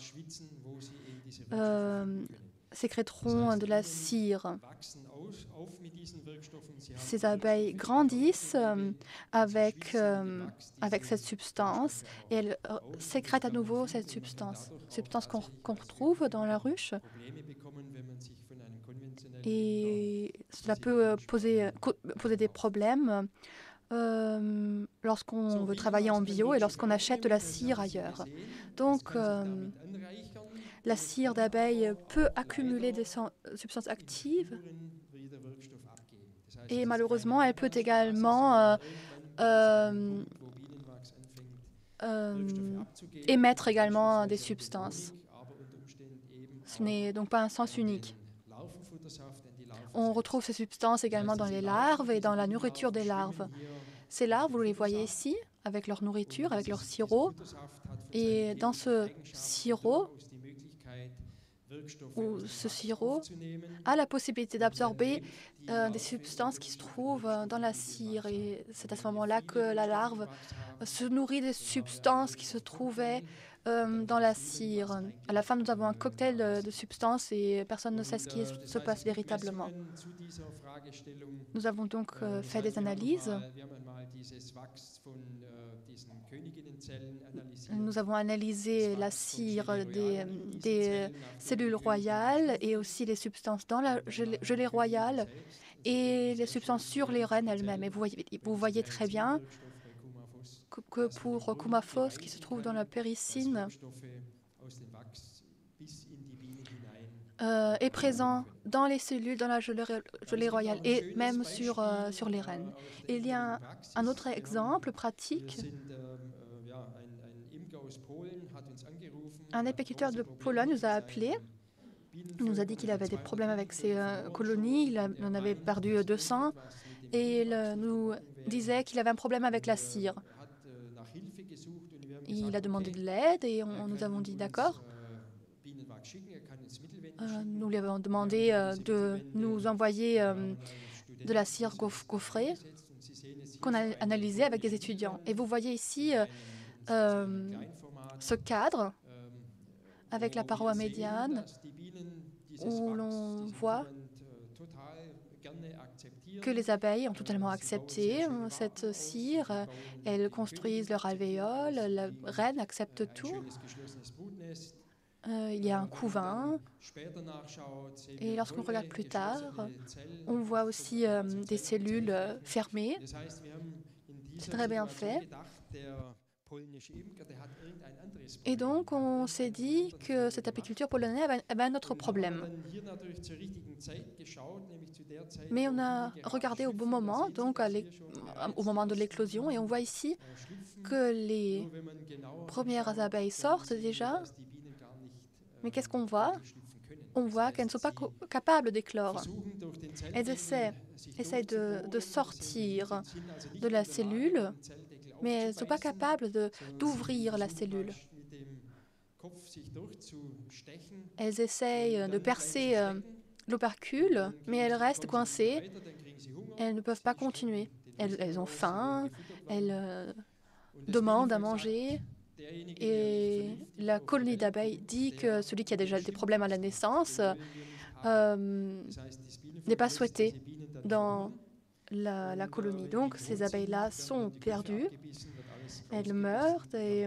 sécréteront de la cire. Ces abeilles grandissent avec cette substance et elles sécrètent à nouveau cette substance qu'on retrouve dans la ruche. Et cela peut poser des problèmes lorsqu'on veut travailler en bio et lorsqu'on achète de la cire ailleurs. Donc, la cire d'abeille peut accumuler des substances actives et malheureusement, elle peut également émettre également des substances. Ce n'est donc pas un sens unique. On retrouve ces substances également dans les larves et dans la nourriture des larves. Ces larves, vous les voyez ici, avec leur nourriture, avec leur sirop. Et dans ce sirop a la possibilité d'absorber des substances qui se trouvent dans la cire. Et c'est à ce moment-là que la larve se nourrit des substances qui se trouvaient dans la cire. À la fin, nous avons un cocktail de substances et personne ne sait ce qui se passe véritablement. Nous avons donc fait des analyses. Nous avons analysé la cire des cellules royales et aussi les substances dans la gelée royale et les substances sur les reines elles-mêmes. Et vous voyez très bien que pour Coumaphos, qui se trouve dans la péricine, est présent dans les cellules, dans la gelée royale et même sur les rennes. Il y a un autre exemple pratique. Un apiculteur de Pologne nous a appelés. Il nous a dit qu'il avait des problèmes avec ses colonies. Il en avait perdu 200 et il nous disait qu'il avait un problème avec la cire. Il a demandé de l'aide et nous avons dit d'accord. Nous lui avons demandé de nous envoyer de la cire gaufrée qu'on a analysée avec des étudiants. Et vous voyez ici ce cadre avec la paroi médiane où l'on voit que les abeilles ont totalement accepté cette cire. Elles construisent leur alvéole, la reine accepte tout. Il y a un couvain. Et lorsqu'on regarde plus tard, on voit aussi des cellules fermées. C'est très bien fait. Et donc, on s'est dit que cette apiculture polonaise avait un autre problème. Mais on a regardé au bon moment, donc au moment de l'éclosion, et on voit ici que les premières abeilles sortent déjà. Mais qu'est-ce qu'on voit? On voit qu'elles ne sont pas capables d'éclore. Elles essayent de sortir de la cellule, mais elles ne sont pas capables d'ouvrir la cellule. Elles essayent de percer l'opercule, mais elles restent coincées. Elles ne peuvent pas continuer. Elles ont faim, elles demandent à manger. Et la colonie d'abeilles dit que celui qui a déjà des problèmes à la naissance n'est pas souhaité dans la colonie. Donc, ces abeilles-là sont perdues, elles meurent et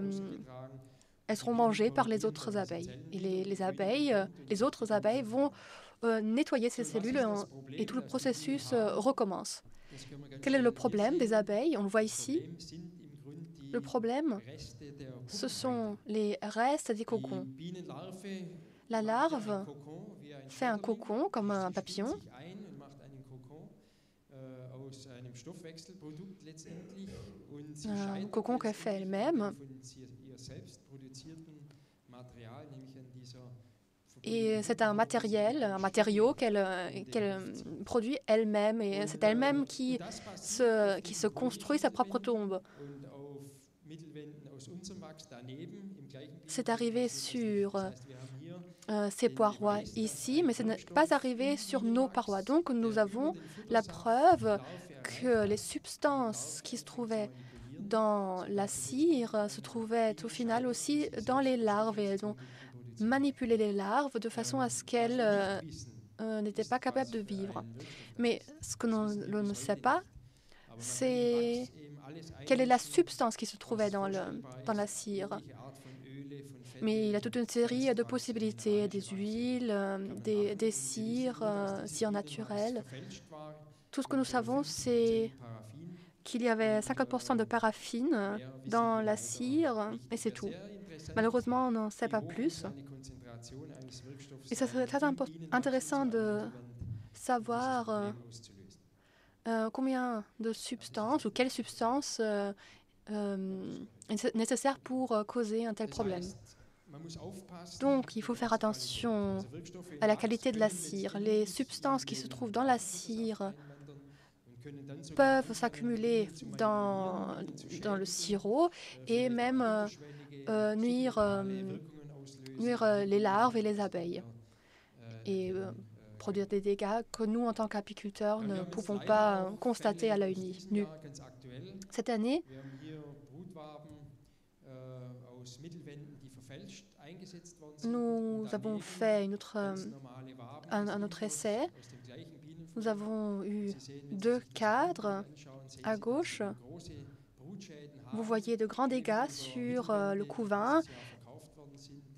elles seront mangées par les autres abeilles. Et les autres abeilles vont nettoyer ces cellules et tout le processus recommence. Quel est le problème des abeilles? On le voit ici. Le problème, ce sont les restes des cocons. La larve fait un cocon comme un papillon. Un cocon qu'elle fait elle-même. Et c'est un matériau qu'elle produit elle-même. Et c'est elle-même qui se construit sa propre tombe. C'est arrivé sur ces parois ici, mais ce n'est pas arrivé sur nos parois. Donc, nous avons la preuve que les substances qui se trouvaient dans la cire se trouvaient au final aussi dans les larves. Et elles ont manipulé les larves de façon à ce qu'elles n'étaient pas capables de vivre. Mais ce que l'on ne sait pas, c'est quelle est la substance qui se trouvait dans la cire. Mais il y a toute une série de possibilités, des huiles, des cires naturelles. Tout ce que nous savons, c'est qu'il y avait 50% de paraffine dans la cire, et c'est tout. Malheureusement, on n'en sait pas plus. Et ça serait très intéressant de savoir combien de substances ou quelles substances est nécessaire pour causer un tel problème. Donc, il faut faire attention à la qualité de la cire. Les substances qui se trouvent dans la cire peuvent s'accumuler dans le sirop et même nuire les larves et les abeilles et produire des dégâts que nous, en tant qu'apiculteurs, ne pouvons pas constater à l'œil nu. Cette année, nous avons fait un autre essai. Nous avons eu 2 cadres à gauche. Vous voyez de grands dégâts sur le couvain.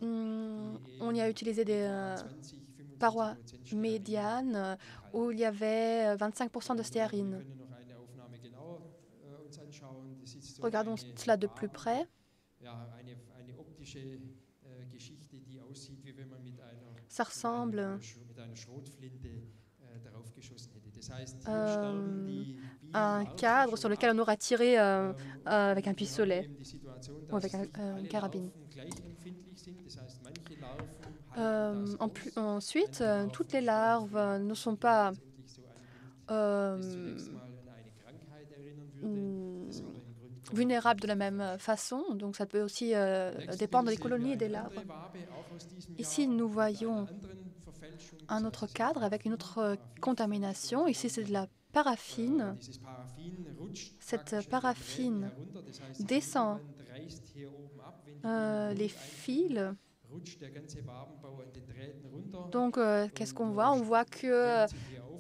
On y a utilisé des parois médianes où il y avait 25% de stéarine. Regardons cela de plus près. Ça ressemble à un cadre sur lequel on aura tiré avec un pistolet ou avec une carabine. Ensuite, toutes les larves ne sont pas vulnérables de la même façon, donc ça peut aussi dépendre des colonies et des larves. Ici, nous voyons un autre cadre avec une autre contamination. Ici, c'est de la paraffine. Cette paraffine descend les fils. Donc, qu'est-ce qu'on voit? On voit que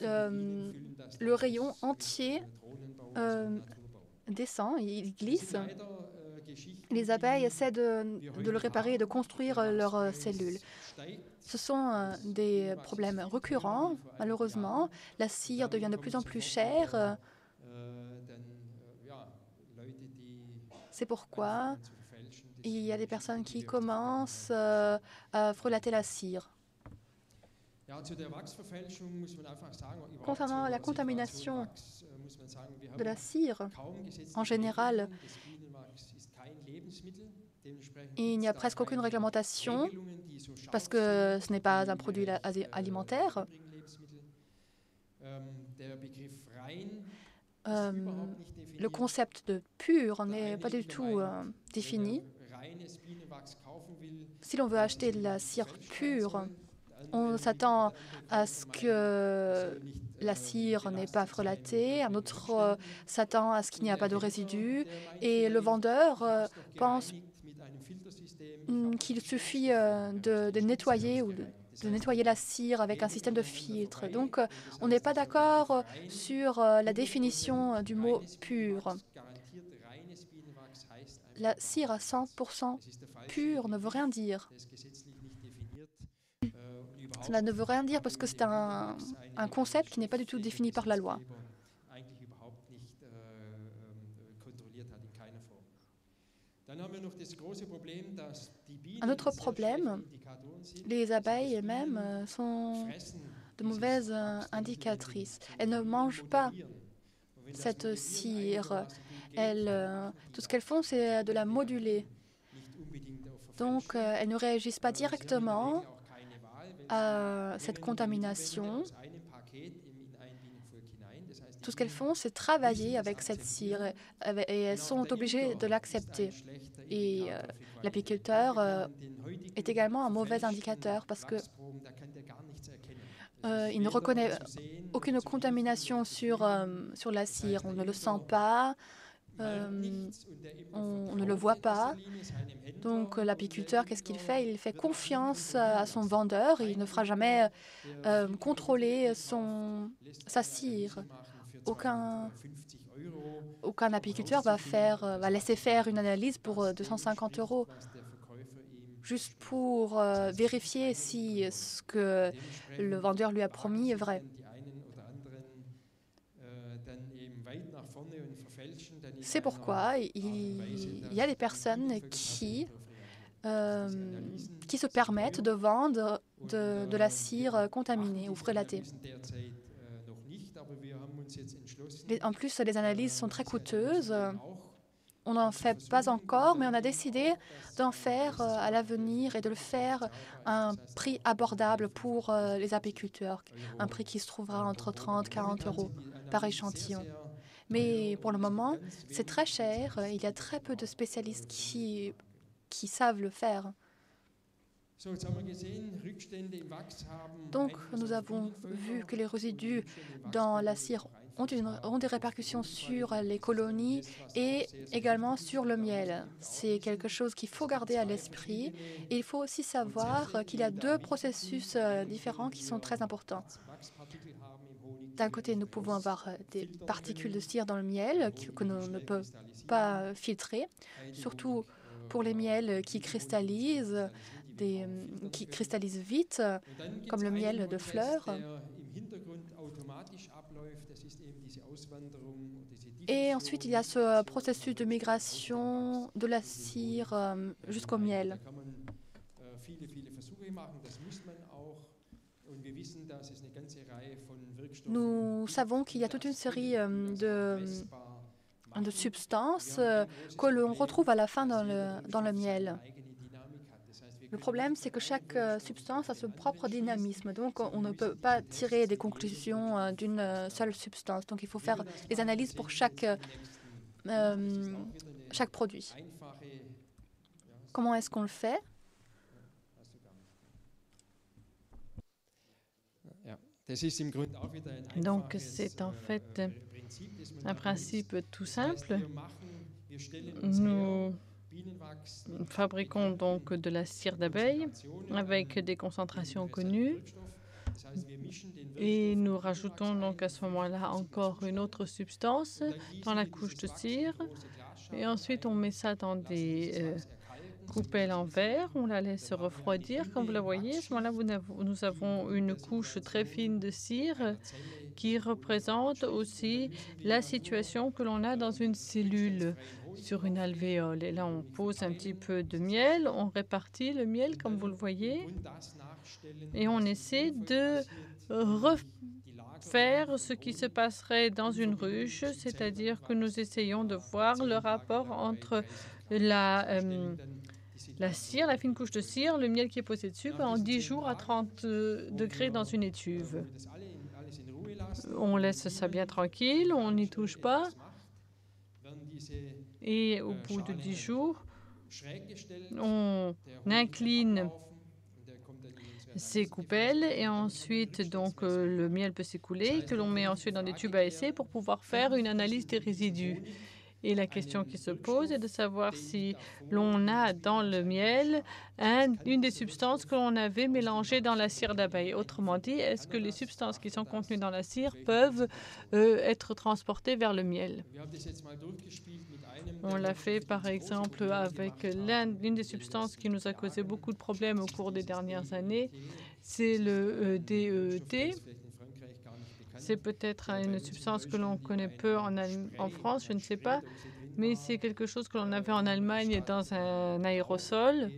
le rayon entier descend, il glisse. Les abeilles essaient de le réparer et de construire leurs cellules. Ce sont des problèmes récurrents, malheureusement. La cire devient de plus en plus chère. C'est pourquoi il y a des personnes qui commencent à frelater la cire. Concernant la contamination de la cire, en général, il n'y a presque aucune réglementation parce que ce n'est pas un produit alimentaire. Le concept de pur n'est pas du tout défini. Si l'on veut acheter de la cire pure, on s'attend à ce que la cire n'est pas frelatée, un autre s'attend à ce qu'il n'y a pas de résidus, et le vendeur pense qu'il suffit de nettoyer ou de nettoyer la cire avec un système de filtre. Donc, on n'est pas d'accord sur la définition du mot « pur ». La cire à 100% pure ne veut rien dire. Cela ne veut rien dire parce que c'est un concept qui n'est pas du tout défini par la loi. Un autre problème, les abeilles elles-mêmes sont de mauvaises indicatrices. Elles ne mangent pas cette cire. Tout ce qu'elles font, c'est de la moduler. Donc, elles ne réagissent pas directement à cette contamination. Tout ce qu'elles font, c'est travailler avec cette cire et elles sont obligées de l'accepter. Et l'apiculteur est également un mauvais indicateur parce que il ne reconnaît aucune contamination sur la cire. On ne le sent pas, on ne le voit pas. Donc l'apiculteur, qu'est-ce qu'il fait? Il fait confiance à son vendeur et il ne fera jamais contrôler sa cire. Aucun apiculteur va laisser faire une analyse pour 250 € juste pour vérifier si ce que le vendeur lui a promis est vrai. C'est pourquoi il y a des personnes qui se permettent de vendre de la cire contaminée ou frelatée. En plus, les analyses sont très coûteuses. On n'en fait pas encore, mais on a décidé d'en faire à l'avenir et de le faire à un prix abordable pour les apiculteurs, un prix qui se trouvera entre 30 et 40 € par échantillon. Mais pour le moment, c'est très cher. Il y a très peu de spécialistes qui savent le faire. Donc, nous avons vu que les résidus dans la cire ont des répercussions sur les colonies et également sur le miel. C'est quelque chose qu'il faut garder à l'esprit. Et il faut aussi savoir qu'il y a deux processus différents qui sont très importants. D'un côté, nous pouvons avoir des particules de cire dans le miel que l'on ne peut pas filtrer, surtout pour les miels qui cristallisent vite, comme le miel de fleurs. Et ensuite, il y a ce processus de migration de la cire jusqu'au miel. Nous savons qu'il y a toute une série de substances que l'on retrouve à la fin dans le miel. Le problème, c'est que chaque substance a son propre dynamisme. Donc, on ne peut pas tirer des conclusions d'une seule substance. Donc, il faut faire des analyses pour chaque produit. Comment est-ce qu'on le fait? Donc, c'est en fait un principe tout simple. Nous fabriquons donc de la cire d'abeille avec des concentrations connues et nous rajoutons donc à ce moment-là encore une autre substance dans la couche de cire et ensuite on met ça dans des coupelle en verre, on la laisse refroidir. Comme vous la voyez, à ce moment-là, nous avons une couche très fine de cire qui représente aussi la situation que l'on a dans une cellule sur une alvéole. Et là, on pose un petit peu de miel, on répartit le miel, comme vous le voyez, et on essaie de refaire ce qui se passerait dans une ruche, c'est-à-dire que nous essayons de voir le rapport entre la cire, la fine couche de cire, le miel qui est posé dessus pendant 10 jours à 30 degrés dans une étuve. On laisse ça bien tranquille, on n'y touche pas. Et au bout de 10 jours, on incline ces coupelles et ensuite donc le miel peut s'écouler que l'on met ensuite dans des tubes à essai pour pouvoir faire une analyse des résidus. Et la question qui se pose est de savoir si l'on a dans le miel une des substances que l'on avait mélangées dans la cire d'abeille. Autrement dit, est-ce que les substances qui sont contenues dans la cire peuvent être transportées vers le miel? On l'a fait par exemple avec l'une des substances qui nous a causé beaucoup de problèmes au cours des dernières années, c'est le DET. C'est peut-être une substance que l'on connaît peu en France, je ne sais pas, mais c'est quelque chose que l'on avait en Allemagne dans un aérosol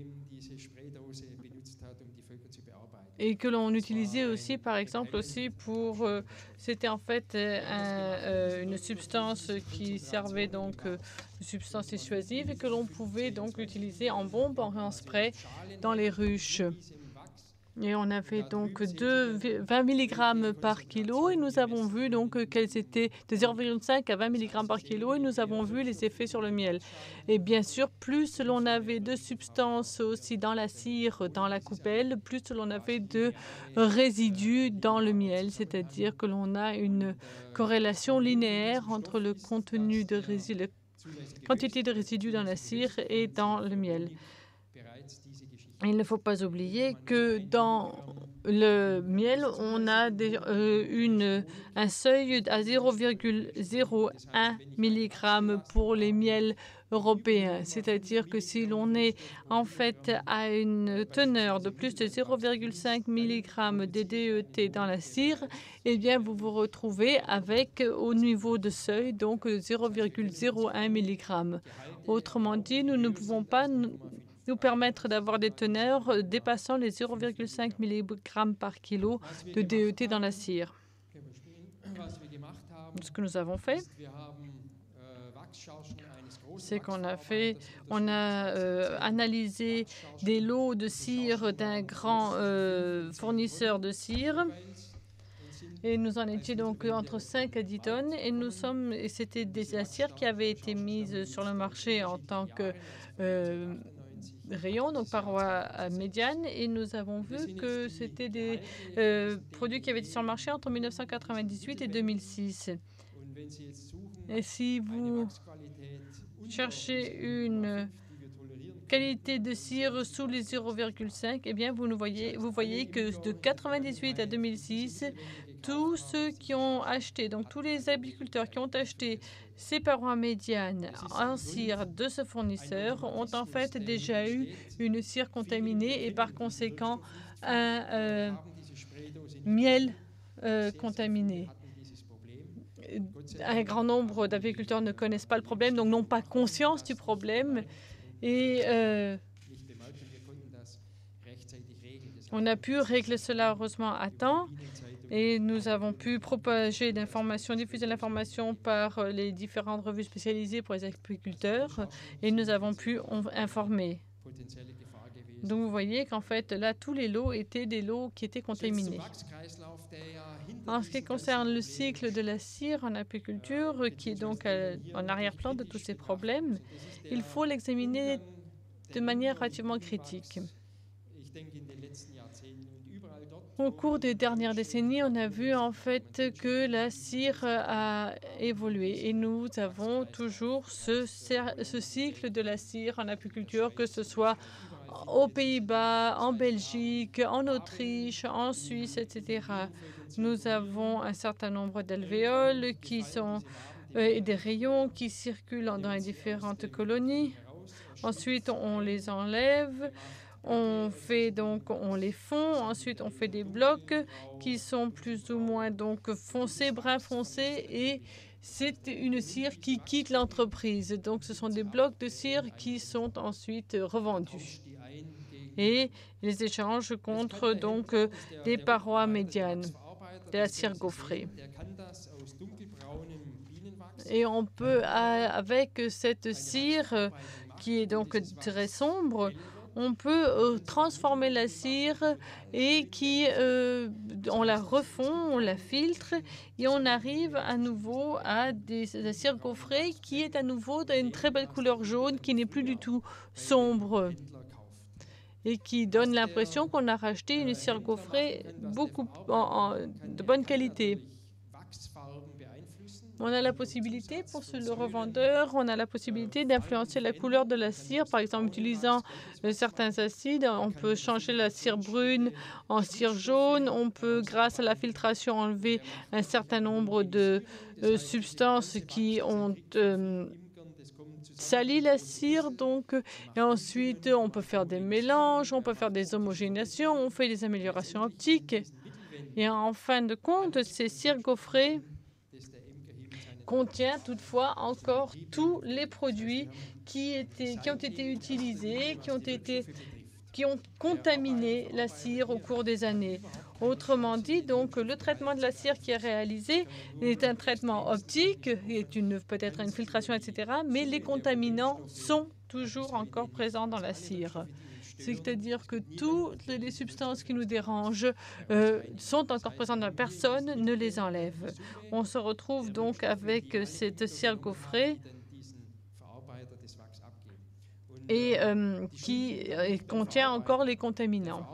et que l'on utilisait aussi, par exemple, aussi pour... c'était en fait une substance qui servait donc de substance dissuasive et que l'on pouvait donc utiliser en bombe, en spray dans les ruches. Et on avait donc 20 mg par kilo et nous avons vu donc qu'elles étaient de 0,5 à 20 mg par kilo et nous avons vu les effets sur le miel. Et bien sûr, plus l'on avait de substances aussi dans la cire, dans la coupelle, plus l'on avait de résidus dans le miel, c'est-à-dire que l'on a une corrélation linéaire entre le contenu de résidus, la quantité de résidus dans la cire et dans le miel. Il ne faut pas oublier que dans le miel, on a un seuil à 0,01 mg pour les miels européens. C'est-à-dire que si l'on est en fait à une teneur de plus de 0,5 mg de DET dans la cire, eh bien vous vous retrouvez avec au niveau de seuil donc 0,01 mg. Autrement dit, nous ne pouvons pas nous permettre d'avoir des teneurs dépassant les 0,5 mg par kilo de DET dans la cire. Ce que nous avons fait, c'est qu'on a analysé des lots de cire d'un grand fournisseur de cire. Et nous en étions donc entre 5 à 10 tonnes. Et c'était de la cire qui avait été mise sur le marché en tant que rayon, donc paroi médiane, et nous avons vu que c'était des produits qui avaient été sur le marché entre 1998 et 2006. Et si vous cherchez une qualité de cire sous les 0,5, eh bien vous voyez que de 1998 à 2006, tous ceux qui ont acheté, donc tous les apiculteurs qui ont acheté ces parois médianes en cire de ce fournisseur ont en fait déjà eu une cire contaminée et par conséquent un miel contaminé. Un grand nombre d'apiculteurs ne connaissent pas le problème, donc n'ont pas conscience du problème. Et On a pu régler cela heureusement à temps et nous avons pu propager l'information, diffuser l'information par les différentes revues spécialisées pour les apiculteurs et nous avons pu informer. Donc vous voyez qu'en fait là tous les lots étaient des lots qui étaient contaminés. En ce qui concerne le cycle de la cire en apiculture, qui est donc en arrière-plan de tous ces problèmes, il faut l'examiner de manière relativement critique. Au cours des dernières décennies, on a vu en fait que la cire a évolué et nous avons toujours ce cycle de la cire en apiculture, que ce soit aux Pays-Bas, en Belgique, en Autriche, en Suisse, etc. Nous avons un certain nombre d'alvéoles qui sont des rayons qui circulent dans les différentes colonies. Ensuite, on les enlève. On les fond, ensuite on fait des blocs qui sont plus ou moins donc foncés, brun foncé, et c'est une cire qui quitte l'entreprise. Donc ce sont des blocs de cire qui sont ensuite revendus. Et les échanges contre donc des parois médianes de la cire gaufrée. Et on peut, avec cette cire qui est donc très sombre, on peut transformer la cire et on la refond, on la filtre et on arrive à nouveau à la cire gaufrée qui est à nouveau d'une très belle couleur jaune, qui n'est plus du tout sombre et qui donne l'impression qu'on a racheté une cire gaufrée de bonne qualité. On a la possibilité, pour le revendeur, on a la possibilité d'influencer la couleur de la cire, par exemple, utilisant certains acides. On peut changer la cire brune en cire jaune. On peut, grâce à la filtration, enlever un certain nombre de substances qui ont sali la cire. Et ensuite, on peut faire des mélanges, on peut faire des homogénéations, on fait des améliorations optiques. Et en fin de compte, ces cires gaufrées contient toutefois encore tous les produits qui ont été utilisés, qui ont contaminé la cire au cours des années. Autrement dit, donc, le traitement de la cire qui est réalisé est un traitement optique, peut-être une filtration, etc., mais les contaminants sont toujours encore présents dans la cire. C'est-à-dire que toutes les substances qui nous dérangent sont encore présentes dans la personne, ne les enlève. On se retrouve donc avec cette cire gaufrée et qui contient encore les contaminants.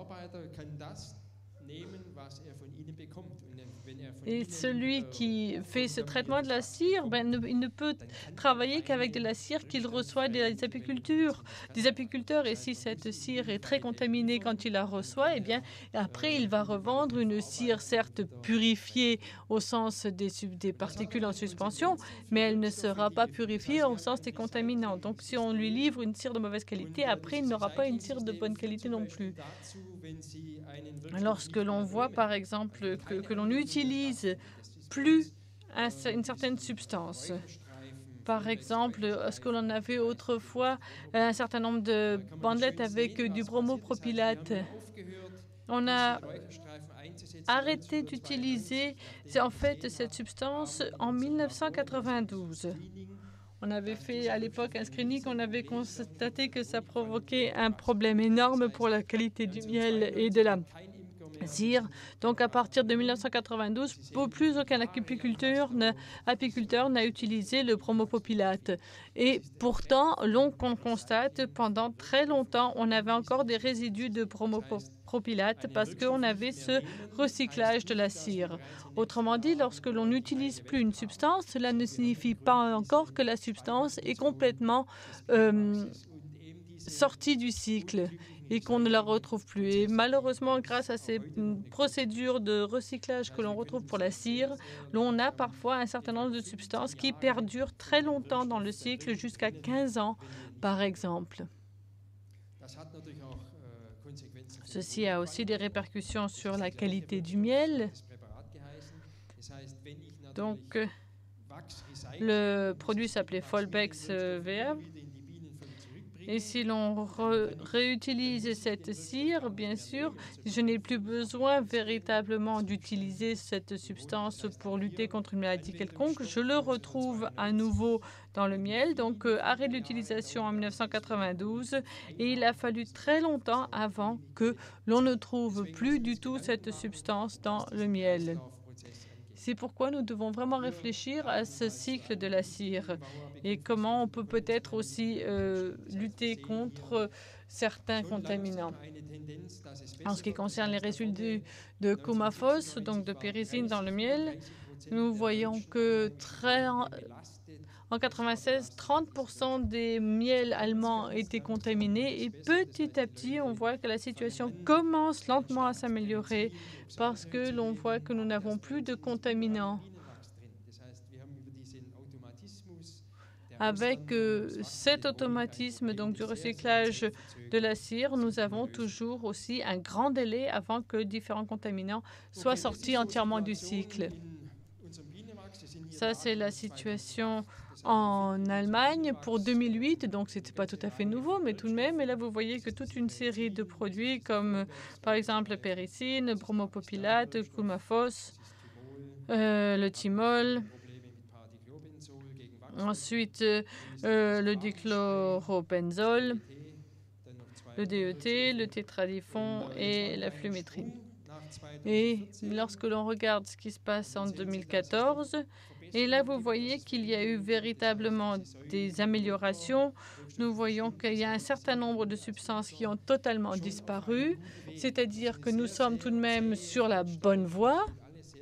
Et celui qui fait ce traitement de la cire, il ne peut travailler qu'avec de la cire qu'il reçoit des apiculteurs. Et si cette cire est très contaminée quand il la reçoit, eh bien, après, il va revendre une cire certes purifiée au sens des particules en suspension, mais elle ne sera pas purifiée au sens des contaminants. Donc, si on lui livre une cire de mauvaise qualité, après, il n'aura pas une cire de bonne qualité non plus. Lorsque l'on voit, par exemple, que l'on utilise plus une certaine substance. Par exemple, ce que l'on avait autrefois un certain nombre de bandelettes avec du bromopropylate. On a arrêté d'utiliser en fait cette substance en 1992. On avait fait à l'époque un screening, on avait constaté que ça provoquait un problème énorme pour la qualité du miel et de la cire. Donc, à partir de 1992, plus aucun apiculteur n'a utilisé le bromopropylate. Et pourtant, on constate, pendant très longtemps, on avait encore des résidus de bromopropylate parce qu'on avait ce recyclage de la cire. Autrement dit, lorsque l'on n'utilise plus une substance, cela ne signifie pas encore que la substance est complètement sortie du cycle et qu'on ne la retrouve plus. Et malheureusement, grâce à ces procédures de recyclage que l'on retrouve pour la cire, l'on a parfois un certain nombre de substances qui perdurent très longtemps dans le cycle, jusqu'à 15 ans, par exemple. Ceci a aussi des répercussions sur la qualité du miel. Donc, le produit s'appelait Folbex VA. Et si l'on réutilise cette cire, bien sûr, je n'ai plus besoin véritablement d'utiliser cette substance pour lutter contre une maladie quelconque. Je le retrouve à nouveau dans le miel. Donc, arrêt de l'utilisation en 1992. Et il a fallu très longtemps avant que l'on ne trouve plus du tout cette substance dans le miel. C'est pourquoi nous devons vraiment réfléchir à ce cycle de la cire et comment on peut peut-être aussi lutter contre certains contaminants. En ce qui concerne les résidus de coumaphos, donc de pyrazine dans le miel, nous voyons que en 1996, 30% des miels allemands étaient contaminés et petit à petit, on voit que la situation commence lentement à s'améliorer parce que l'on voit que nous n'avons plus de contaminants. Avec cet automatisme donc, du recyclage de la cire, nous avons toujours aussi un grand délai avant que différents contaminants soient sortis entièrement du cycle. Ça, c'est la situation en Allemagne pour 2008, donc ce n'était pas tout à fait nouveau, mais tout de même. Et là, vous voyez que toute une série de produits comme, par exemple, la péricine, le bromopopylate, le coumaphos, le thymol, ensuite le dichloropenzol, le DET, le tétradifon et la flumétrine. Et lorsque l'on regarde ce qui se passe en 2014, et là, vous voyez qu'il y a eu véritablement des améliorations. Nous voyons qu'il y a un certain nombre de substances qui ont totalement disparu, c'est-à-dire que nous sommes tout de même sur la bonne voie.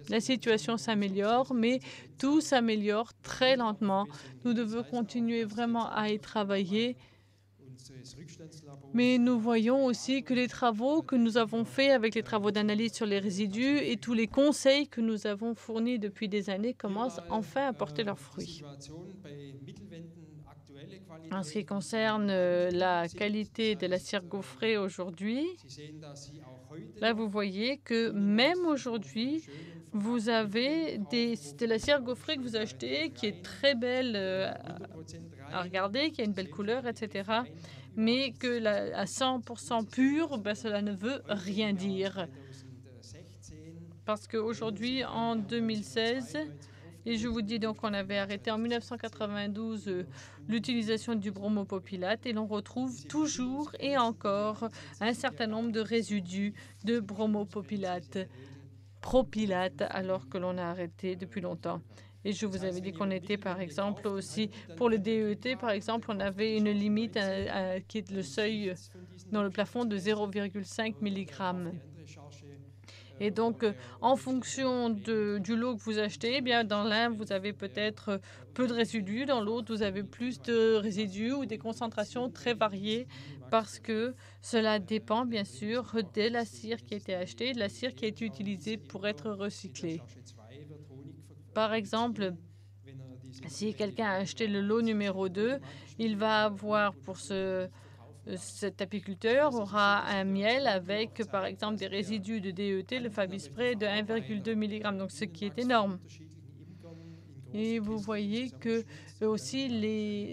La situation s'améliore, mais tout s'améliore très lentement. Nous devons continuer vraiment à y travailler. Mais nous voyons aussi que les travaux que nous avons faits avec les travaux d'analyse sur les résidus et tous les conseils que nous avons fournis depuis des années commencent enfin à porter leurs fruits. En ce qui concerne la qualité de la cire gaufrée aujourd'hui, là vous voyez que même aujourd'hui, vous avez de la cire gaufrée que vous achetez qui est très belle à regarder, qui a une belle couleur, etc. Mais que à 100% pure, ben, cela ne veut rien dire. Parce qu'aujourd'hui, en 2016, et je vous dis donc qu'on avait arrêté en 1992 l'utilisation du bromopopylate et l'on retrouve toujours et encore un certain nombre de résidus de bromopopylate, propylate, alors que l'on a arrêté depuis longtemps. Et je vous avais dit qu'on était, par exemple, aussi, pour le DET, par exemple, on avait une limite qui est le seuil dans le plafond de 0,5 mg. Et donc, en fonction du lot que vous achetez, eh bien, dans l'un, vous avez peut-être peu de résidus, dans l'autre, vous avez plus de résidus ou des concentrations très variées parce que cela dépend, bien sûr, de la cire qui a été achetée, de la cire qui a été utilisée pour être recyclée. Par exemple, si quelqu'un a acheté le lot numéro 2, il va avoir pour cet apiculteur aura un miel avec, par exemple, des résidus de DET, le Fabispray, de 1,2 mg, donc ce qui est énorme. Et vous voyez que aussi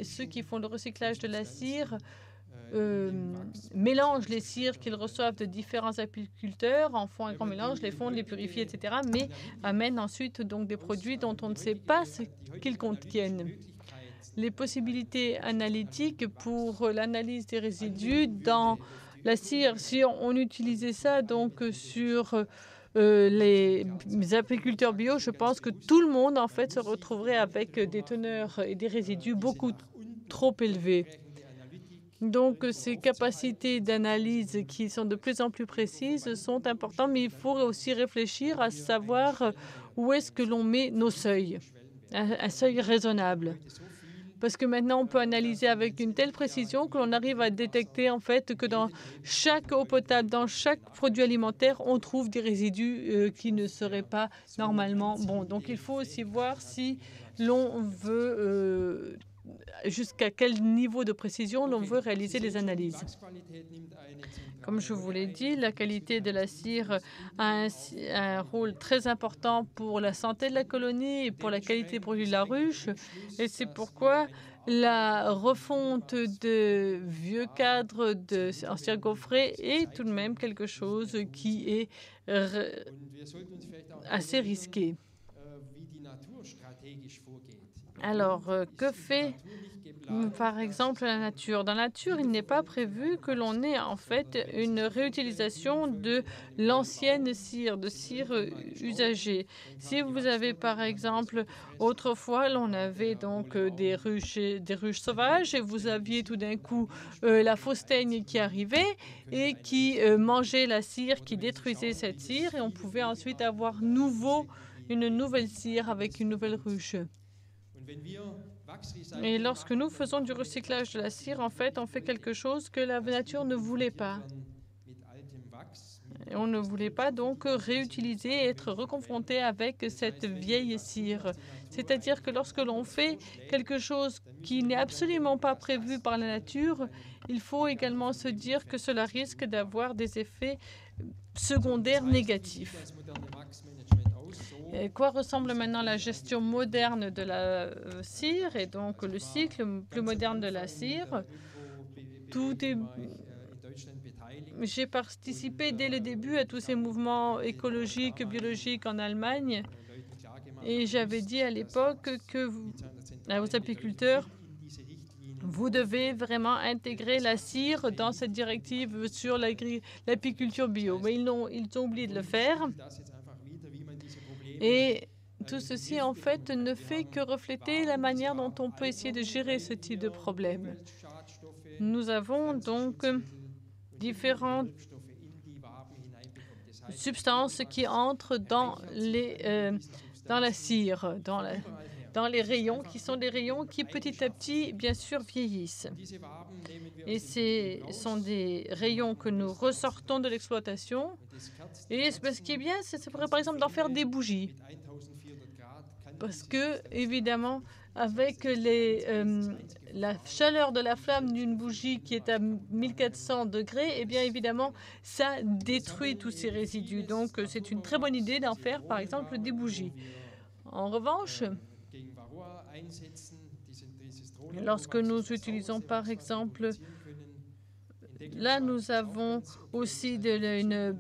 ceux qui font le recyclage de la cire mélangent les cires qu'ils reçoivent de différents apiculteurs, en font un grand mélange, les fondent, les purifient, etc., mais amènent ensuite donc des produits dont on ne sait pas ce qu'ils contiennent. Les possibilités analytiques pour l'analyse des résidus dans la cire, si on utilisait ça donc sur les apiculteurs bio, je pense que tout le monde en fait se retrouverait avec des teneurs et des résidus beaucoup trop élevés. Donc, ces capacités d'analyse qui sont de plus en plus précises sont importantes, mais il faut aussi réfléchir à savoir où est-ce que l'on met nos seuils, un seuil raisonnable. Parce que maintenant, on peut analyser avec une telle précision que l'on arrive à détecter en fait que dans chaque eau potable, dans chaque produit alimentaire, on trouve des résidus qui ne seraient pas normalement bons. Donc, il faut aussi voir si l'on veut jusqu'à quel niveau de précision l'on veut réaliser les analyses. Comme je vous l'ai dit, la qualité de la cire a un rôle très important pour la santé de la colonie et pour la qualité des produits de la ruche. Et c'est pourquoi la refonte de vieux cadres en cire gaufrée est tout de même quelque chose qui est assez risqué. Alors, que fait par exemple la nature? Dans la nature, il n'est pas prévu que l'on ait en fait une réutilisation de l'ancienne cire, de cire usagée. Si vous avez par exemple, autrefois, l'on avait donc des ruches sauvages et vous aviez tout d'un coup la fausse teigne qui arrivait et qui mangeait la cire, qui détruisait cette cire et on pouvait ensuite avoir une nouvelle cire avec une nouvelle ruche. Et lorsque nous faisons du recyclage de la cire, en fait, on fait quelque chose que la nature ne voulait pas. Et on ne voulait pas donc réutiliser et être reconfronté avec cette vieille cire. C'est-à-dire que lorsque l'on fait quelque chose qui n'est absolument pas prévu par la nature, il faut également se dire que cela risque d'avoir des effets secondaires négatifs. Et quoi ressemble maintenant la gestion moderne de la cire et donc le cycle plus moderne de la cire? J'ai participé dès le début à tous ces mouvements écologiques, biologiques en Allemagne et j'avais dit à l'époque aux apiculteurs, vous devez vraiment intégrer la cire dans cette directive sur l'apiculture bio. Mais ils ont oublié de le faire. Et tout ceci, en fait, ne fait que refléter la manière dont on peut essayer de gérer ce type de problème. Nous avons donc différentes substances qui entrent dans la cire, dans les rayons, qui sont des rayons qui, petit à petit, bien sûr, vieillissent. Et ce sont des rayons que nous ressortons de l'exploitation. Et ce qui est bien, c'est par exemple d'en faire des bougies. Parce que, évidemment, avec la chaleur de la flamme d'une bougie qui est à 1400 degrés, eh bien, évidemment, ça détruit tous ces résidus. Donc, c'est une très bonne idée d'en faire, par exemple, des bougies. En revanche, lorsque nous utilisons, par exemple, là, nous avons aussi une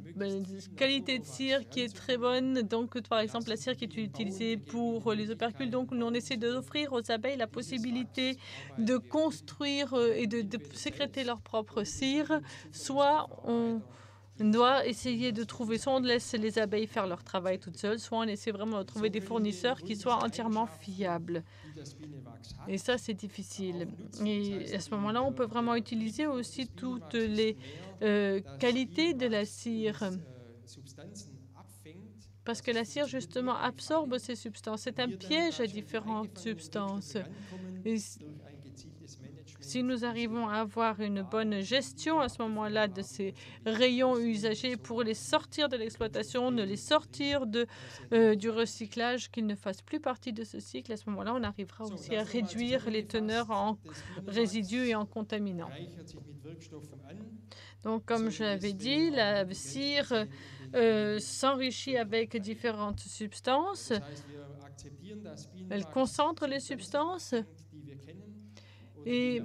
qualité de cire qui est très bonne. Donc, par exemple, la cire qui est utilisée pour les opercules. Donc, on essaie d'offrir aux abeilles la possibilité de construire et de sécréter leur propre cire. Soit on doit essayer de trouver, soit on laisse les abeilles faire leur travail toutes seules, soit on essaie vraiment de trouver des fournisseurs qui soient entièrement fiables. Et ça, c'est difficile. Et à ce moment-là, on peut vraiment utiliser aussi toutes les qualités de la cire. Parce que la cire, justement, absorbe ces substances. C'est un piège à différentes substances. Et si nous arrivons à avoir une bonne gestion à ce moment-là de ces rayons usagés pour les sortir de l'exploitation, ne les sortir du recyclage, qu'ils ne fassent plus partie de ce cycle, à ce moment-là, on arrivera aussi à réduire les teneurs en résidus et en contaminants. Donc, comme je l'avais dit, la cire s'enrichit avec différentes substances. Elle concentre les substances. Et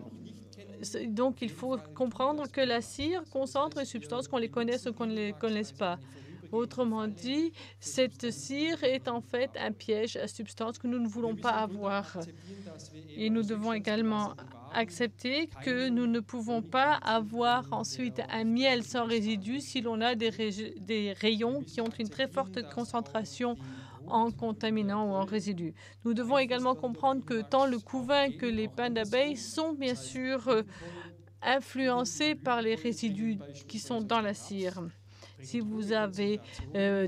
donc, il faut comprendre que la cire concentre les substances, qu'on les connaisse ou qu'on ne les connaisse pas. Autrement dit, cette cire est en fait un piège à substances que nous ne voulons pas avoir. Et nous devons également accepter que nous ne pouvons pas avoir ensuite un miel sans résidus si l'on a des rayons qui ont une très forte concentration en contaminants ou en résidus. Nous devons également comprendre que tant le couvain que les pains d'abeilles sont bien sûr influencés par les résidus qui sont dans la cire. Si vous avez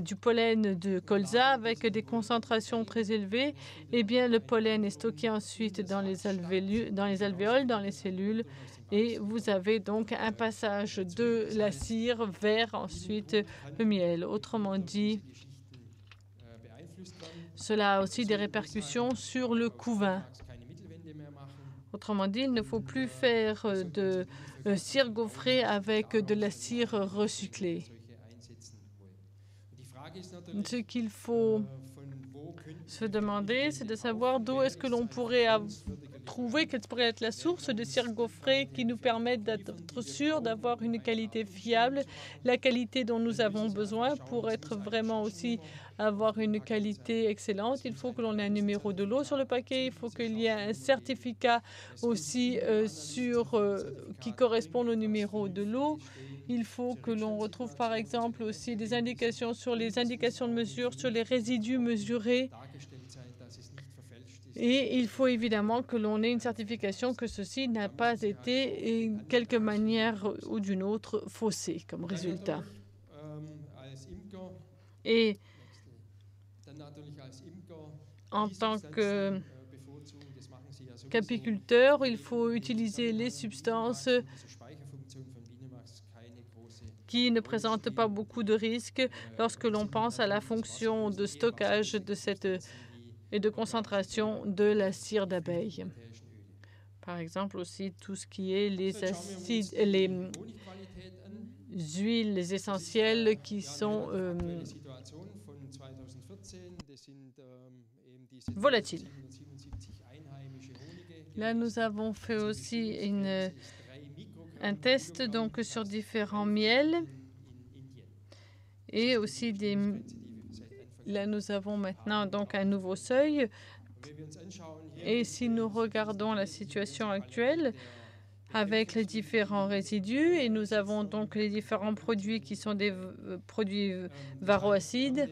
du pollen de colza avec des concentrations très élevées, eh bien le pollen est stocké ensuite dans les alvéoles, dans les cellules, et vous avez donc un passage de la cire vers ensuite le miel. Autrement dit, cela a aussi des répercussions sur le couvain. Autrement dit, il ne faut plus faire de cire gaufrée avec de la cire recyclée. Ce qu'il faut se demander, c'est de savoir d'où est-ce que l'on pourrait trouver quelle pourrait être la source de cire gaufrée qui nous permette d'être sûrs d'avoir une qualité fiable, la qualité dont nous avons besoin pour être vraiment aussi avoir une qualité excellente. Il faut que l'on ait un numéro de lot sur le paquet, il faut qu'il y ait un certificat aussi qui corresponde au numéro de lot. Il faut que l'on retrouve par exemple aussi des indications sur les indications de mesure, sur les résidus mesurés. Et il faut évidemment que l'on ait une certification que ceci n'a pas été, de quelque manière ou d'une autre, faussé comme résultat. Et en tant qu'apiculteur, il faut utiliser les substances qui ne présentent pas beaucoup de risques lorsque l'on pense à la fonction de stockage et de concentration de la cire d'abeille. Par exemple, aussi tout ce qui est les acides, les huiles essentielles qui sont volatiles. Là, nous avons fait aussi un test donc sur différents miels et aussi là, nous avons maintenant donc un nouveau seuil. Et si nous regardons la situation actuelle avec les différents résidus, et nous avons donc les différents produits qui sont des produits varroacides,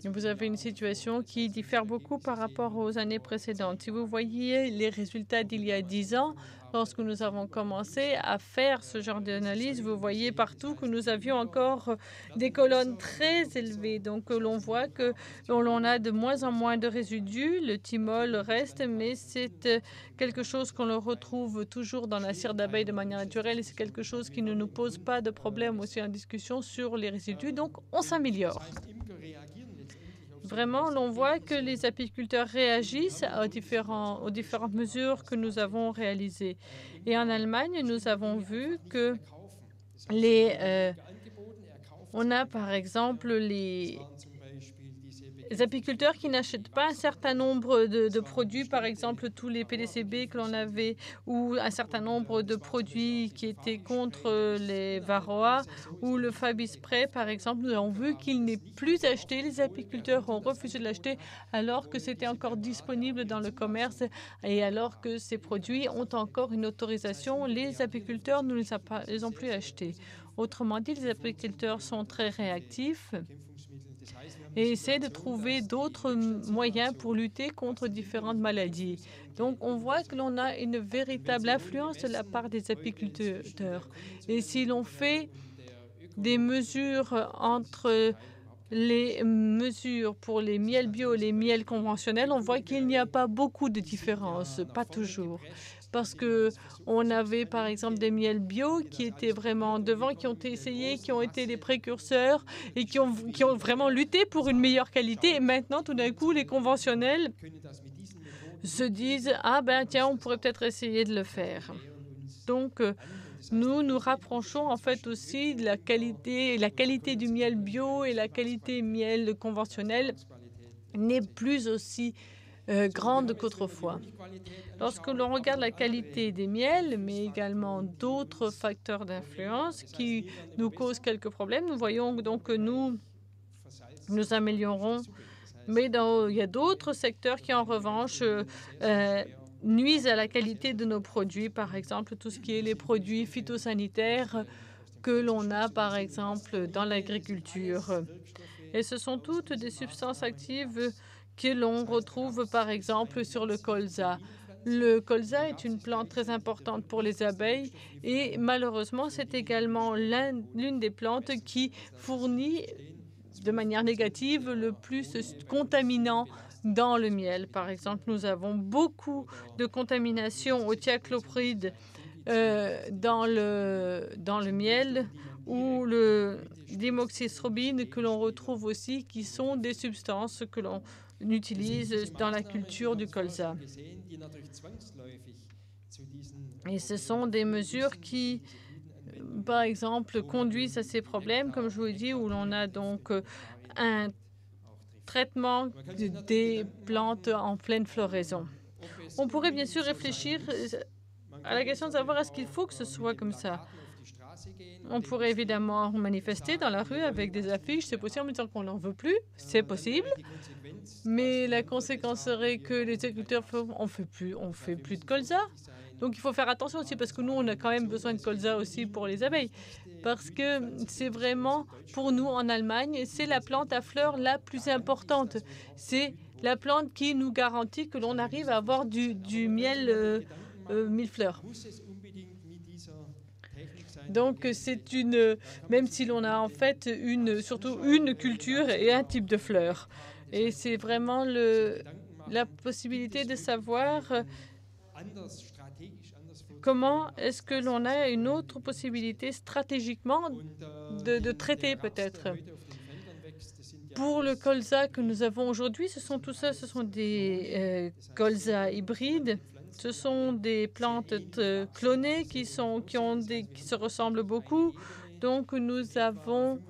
vous avez une situation qui diffère beaucoup par rapport aux années précédentes. Si vous voyez les résultats d'il y a 10 ans, lorsque nous avons commencé à faire ce genre d'analyse, vous voyez partout que nous avions encore des colonnes très élevées. Donc, l'on voit que l'on a de moins en moins de résidus. Le thymol reste, mais c'est quelque chose qu'on le retrouve toujours dans la cire d'abeille de manière naturelle et c'est quelque chose qui ne nous pose pas de problème aussi en discussion sur les résidus. Donc, on s'améliore. Vraiment, l'on voit que les apiculteurs réagissent aux différentes mesures que nous avons réalisées. Et en Allemagne, nous avons vu que on a par exemple les apiculteurs qui n'achètent pas un certain nombre de produits, par exemple tous les PDCB que l'on avait, ou un certain nombre de produits qui étaient contre les varroa, ou le Fabispray, par exemple, nous avons vu qu'il n'est plus acheté. Les apiculteurs ont refusé de l'acheter alors que c'était encore disponible dans le commerce et alors que ces produits ont encore une autorisation. Les apiculteurs ne les ont plus achetés. Autrement dit, les apiculteurs sont très réactifs et essaient de trouver d'autres moyens pour lutter contre différentes maladies. Donc, on voit que l'on a une véritable influence de la part des apiculteurs. Et si l'on fait des mesures entre les mesures pour les miels bio et les miels conventionnels, on voit qu'il n'y a pas beaucoup de différence, pas toujours. Parce qu'on avait, par exemple, des miels bio qui étaient vraiment devant, qui ont essayé, qui ont été des précurseurs et qui ont vraiment lutté pour une meilleure qualité. Et maintenant, tout d'un coup, les conventionnels se disent « Ah ben tiens, on pourrait peut-être essayer de le faire ». Donc, nous nous rapprochons en fait aussi de la qualité du miel bio et la qualité miel conventionnel n'est plus aussi grande qu'autrefois. Lorsque l'on regarde la qualité des miels, mais également d'autres facteurs d'influence qui nous causent quelques problèmes, nous voyons donc que nous améliorons. Mais il y a d'autres secteurs qui, en revanche, nuisent à la qualité de nos produits. Par exemple, tout ce qui est les produits phytosanitaires que l'on a, par exemple, dans l'agriculture. Et ce sont toutes des substances actives que l'on retrouve, par exemple, sur le colza. Le colza est une plante très importante pour les abeilles et malheureusement, c'est également l'une des plantes qui fournit de manière négative le plus contaminant dans le miel. Par exemple, nous avons beaucoup de contamination au thiaclopride dans le miel ou le dimoxystrobine que l'on retrouve aussi, qui sont des substances que l'on utilise dans la culture du colza. Et ce sont des mesures qui, par exemple, conduisent à ces problèmes, comme je vous l'ai dit, où l'on a donc traitement des plantes en pleine floraison. On pourrait bien sûr réfléchir à la question de savoir est-ce qu'il faut que ce soit comme ça. On pourrait évidemment manifester dans la rue avec des affiches, c'est possible en disant qu'on n'en veut plus, c'est possible. Mais la conséquence serait que les agriculteurs on fait plus de colza. Donc il faut faire attention aussi parce que nous, on a quand même besoin de colza aussi pour les abeilles. Parce que c'est vraiment, pour nous en Allemagne, c'est la plante à fleurs la plus importante. C'est la plante qui nous garantit que l'on arrive à avoir du miel millefleurs. Donc c'est même si l'on a en fait surtout une culture et un type de fleurs. Et c'est vraiment la possibilité de savoir comment est-ce que l'on a une autre possibilité stratégiquement de traiter peut-être. Pour le colza que nous avons aujourd'hui, ce sont des colza hybrides. Ce sont des plantes clonées qui se ressemblent beaucoup. Donc, nous avons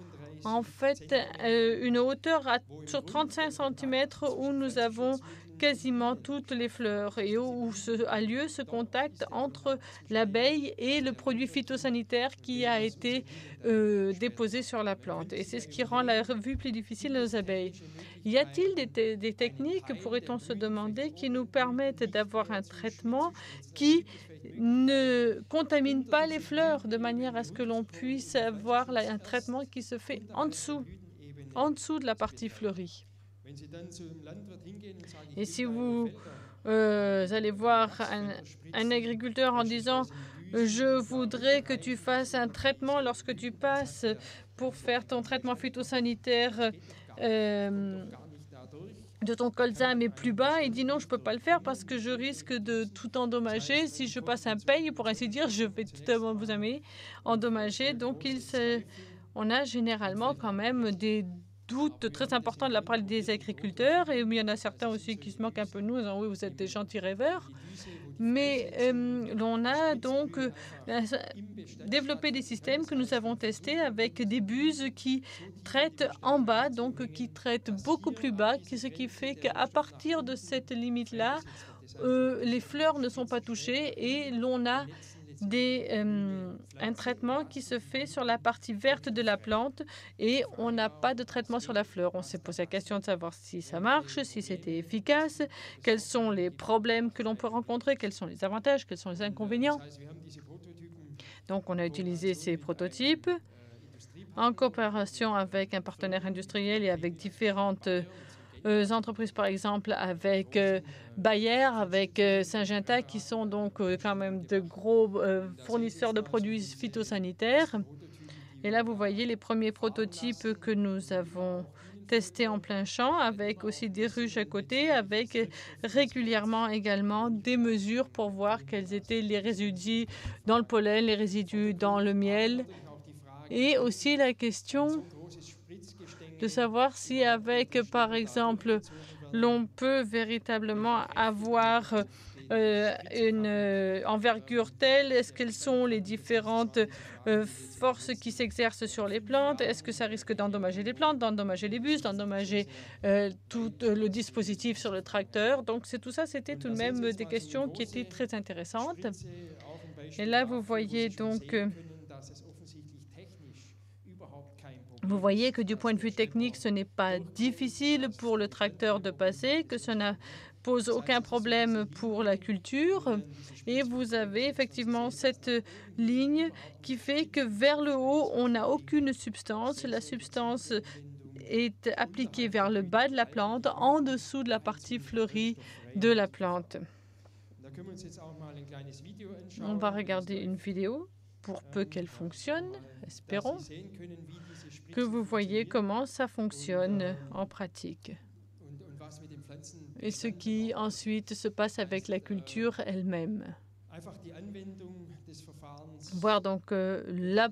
en fait une hauteur sur 35 cm où nous avons quasiment toutes les fleurs et où a lieu ce contact entre l'abeille et le produit phytosanitaire qui a été déposé sur la plante. Et c'est ce qui rend la vue plus difficile aux abeilles. Y a-t-il des techniques, pourrait-on se demander, qui nous permettent d'avoir un traitement qui ne contamine pas les fleurs de manière à ce que l'on puisse avoir un traitement qui se fait en dessous de la partie fleurie? Et si vous allez voir un agriculteur en disant « Je voudrais que tu fasses un traitement lorsque tu passes pour faire ton traitement phytosanitaire de ton colza, mais plus bas », il dit « Non, je ne peux pas le faire parce que je risque de tout endommager. Si je passe un paye, pour ainsi dire, je vais tout vous endommager. » Donc, on a généralement quand même des doutes très importants de la part des agriculteurs, et il y en a certains aussi qui se moquent un peu de nous, en disant « Oui, vous êtes des gentils rêveurs ». Mais l'on a donc développé des systèmes que nous avons testés avec des buses qui traitent en bas, donc qui traitent beaucoup plus bas, ce qui fait qu'à partir de cette limite-là, les fleurs ne sont pas touchées et l'on a un traitement qui se fait sur la partie verte de la plante et on n'a pas de traitement sur la fleur. On s'est posé la question de savoir si ça marche, si c'était efficace, quels sont les problèmes que l'on peut rencontrer, quels sont les avantages, quels sont les inconvénients. Donc, on a utilisé ces prototypes en coopération avec un partenaire industriel et avec différentes entreprises, par exemple avec Bayer, avec Syngenta, qui sont donc quand même de gros fournisseurs de produits phytosanitaires. Et là, vous voyez les premiers prototypes que nous avons testés en plein champ, avec aussi des ruches à côté, avec régulièrement également des mesures pour voir quels étaient les résidus dans le pollen, les résidus dans le miel, et aussi la question de savoir si avec, par exemple, l'on peut véritablement avoir une envergure telle, est-ce quelles sont les différentes forces qui s'exercent sur les plantes, est-ce que ça risque d'endommager les plantes, d'endommager les bus, d'endommager tout le dispositif sur le tracteur. Donc tout ça, c'était tout de même des questions qui étaient très intéressantes. Et là, vous voyez donc... Vous voyez que du point de vue technique, ce n'est pas difficile pour le tracteur de passer, que ça ne pose aucun problème pour la culture. Et vous avez effectivement cette ligne qui fait que vers le haut, on n'a aucune substance. La substance est appliquée vers le bas de la plante, en dessous de la partie fleurie de la plante. On va regarder une vidéo pour peu qu'elle fonctionne, espérons, que vous voyez comment ça fonctionne en pratique et ce qui ensuite se passe avec la culture elle-même. Voir donc la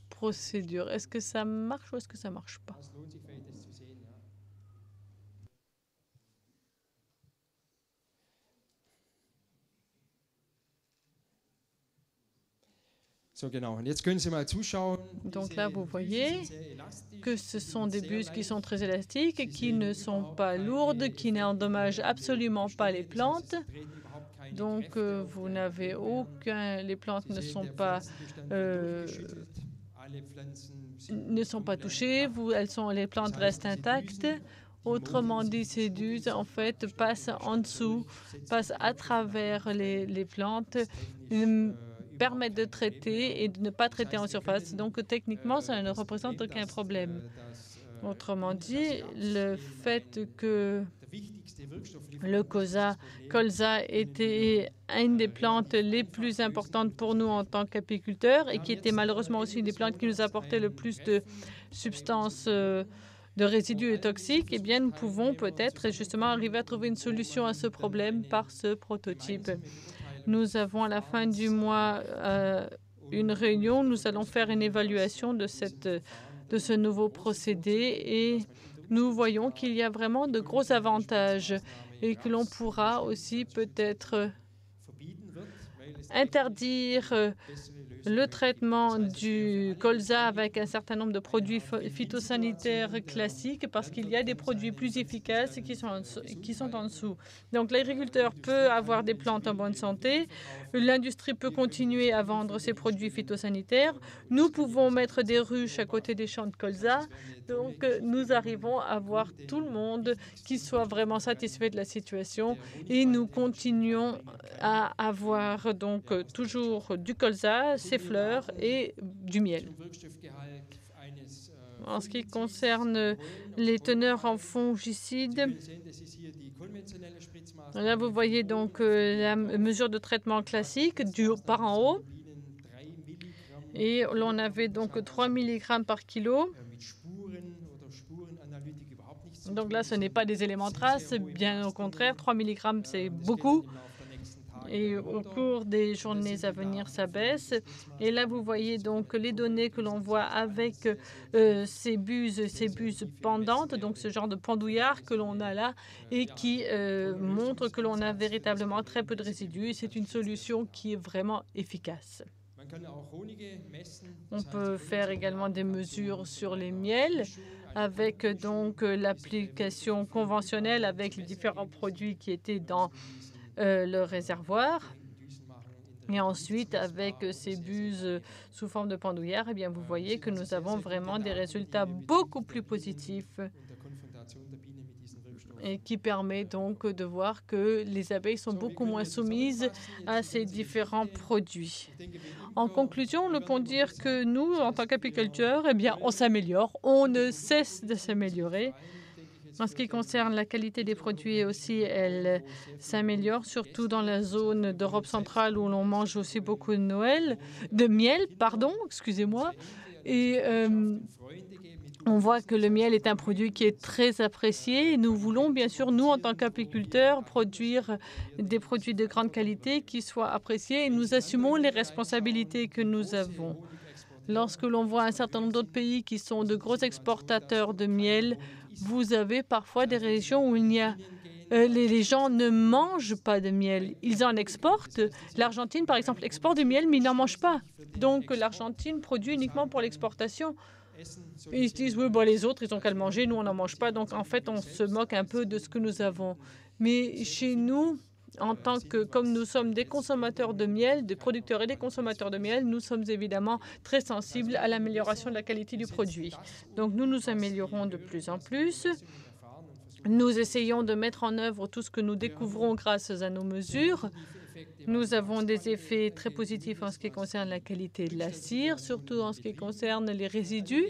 procédure. Est-ce que ça marche ou est-ce que ça ne marche pas? Donc là, vous voyez que ce sont des bus qui sont très élastiques, qui ne sont pas lourdes, qui n'endommagent absolument pas les plantes. Donc, vous n'avez les plantes ne sont pas touchées. Les plantes restent intactes. Autrement dit, ces bus, en fait, passent en dessous, passent à travers les plantes, permettent de traiter et de ne pas traiter en surface. Donc, techniquement, ça ne représente aucun problème. Autrement dit, le fait que le colza était une des plantes les plus importantes pour nous en tant qu'apiculteurs et qui était malheureusement aussi une des plantes qui nous apportait le plus de substances, de résidus toxiques, eh bien, nous pouvons peut-être justement arriver à trouver une solution à ce problème par ce prototype. Nous avons à la fin du mois une réunion. Nous allons faire une évaluation de ce nouveau procédé et nous voyons qu'il y a vraiment de gros avantages et que l'on pourra aussi peut-être interdire le traitement du colza avec un certain nombre de produits phytosanitaires classiques parce qu'il y a des produits plus efficaces qui sont en dessous. Donc l'agriculteur peut avoir des plantes en bonne santé, l'industrie peut continuer à vendre ses produits phytosanitaires, nous pouvons mettre des ruches à côté des champs de colza, donc nous arrivons à voir tout le monde qui soit vraiment satisfait de la situation et nous continuons à avoir donc toujours du colza, ses fleurs et du miel. En ce qui concerne les teneurs en fongicides, là vous voyez donc la mesure de traitement classique par en haut et l'on avait donc 3 mg par kilo. Donc là, ce n'est pas des éléments traces, bien au contraire, 3 mg, c'est beaucoup. Et au cours des journées à venir, ça baisse. Et là, vous voyez donc les données que l'on voit avec ces buses pendantes, donc ce genre de pendouillard que l'on a là et qui montre que l'on a véritablement très peu de résidus. C'est une solution qui est vraiment efficace. On peut faire également des mesures sur les miels avec donc l'application conventionnelle avec les différents produits qui étaient dans le réservoir. Et ensuite, avec ces buses sous forme de pendouillard, eh bien, vous voyez que nous avons vraiment des résultats beaucoup plus positifs et qui permet donc de voir que les abeilles sont beaucoup moins soumises à ces différents produits. En conclusion, nous pouvons dire que nous, en tant qu'apiculteurs, eh bien, on s'améliore, on ne cesse de s'améliorer. En ce qui concerne la qualité des produits aussi, elle s'améliore, surtout dans la zone d'Europe centrale où l'on mange aussi beaucoup de miel, excusez-moi. Et on voit que le miel est un produit qui est très apprécié. Et nous voulons, bien sûr, nous, en tant qu'apiculteurs, produire des produits de grande qualité qui soient appréciés et nous assumons les responsabilités que nous avons. Lorsque l'on voit un certain nombre d'autres pays qui sont de gros exportateurs de miel, vous avez parfois des régions où les gens ne mangent pas de miel. Ils en exportent. L'Argentine, par exemple, exporte du miel, mais ils n'en mangent pas. Donc, l'Argentine produit uniquement pour l'exportation. Et ils se disent, oui, bon, les autres, ils n'ont qu'à le manger, nous, on n'en mange pas. Donc, en fait, on se moque un peu de ce que nous avons. Mais chez nous, comme nous sommes des consommateurs de miel, des producteurs et des consommateurs de miel, nous sommes évidemment très sensibles à l'amélioration de la qualité du produit. Donc, nous nous améliorons de plus en plus. Nous essayons de mettre en œuvre tout ce que nous découvrons grâce à nos mesures. Nous avons des effets très positifs en ce qui concerne la qualité de la cire, surtout en ce qui concerne les résidus.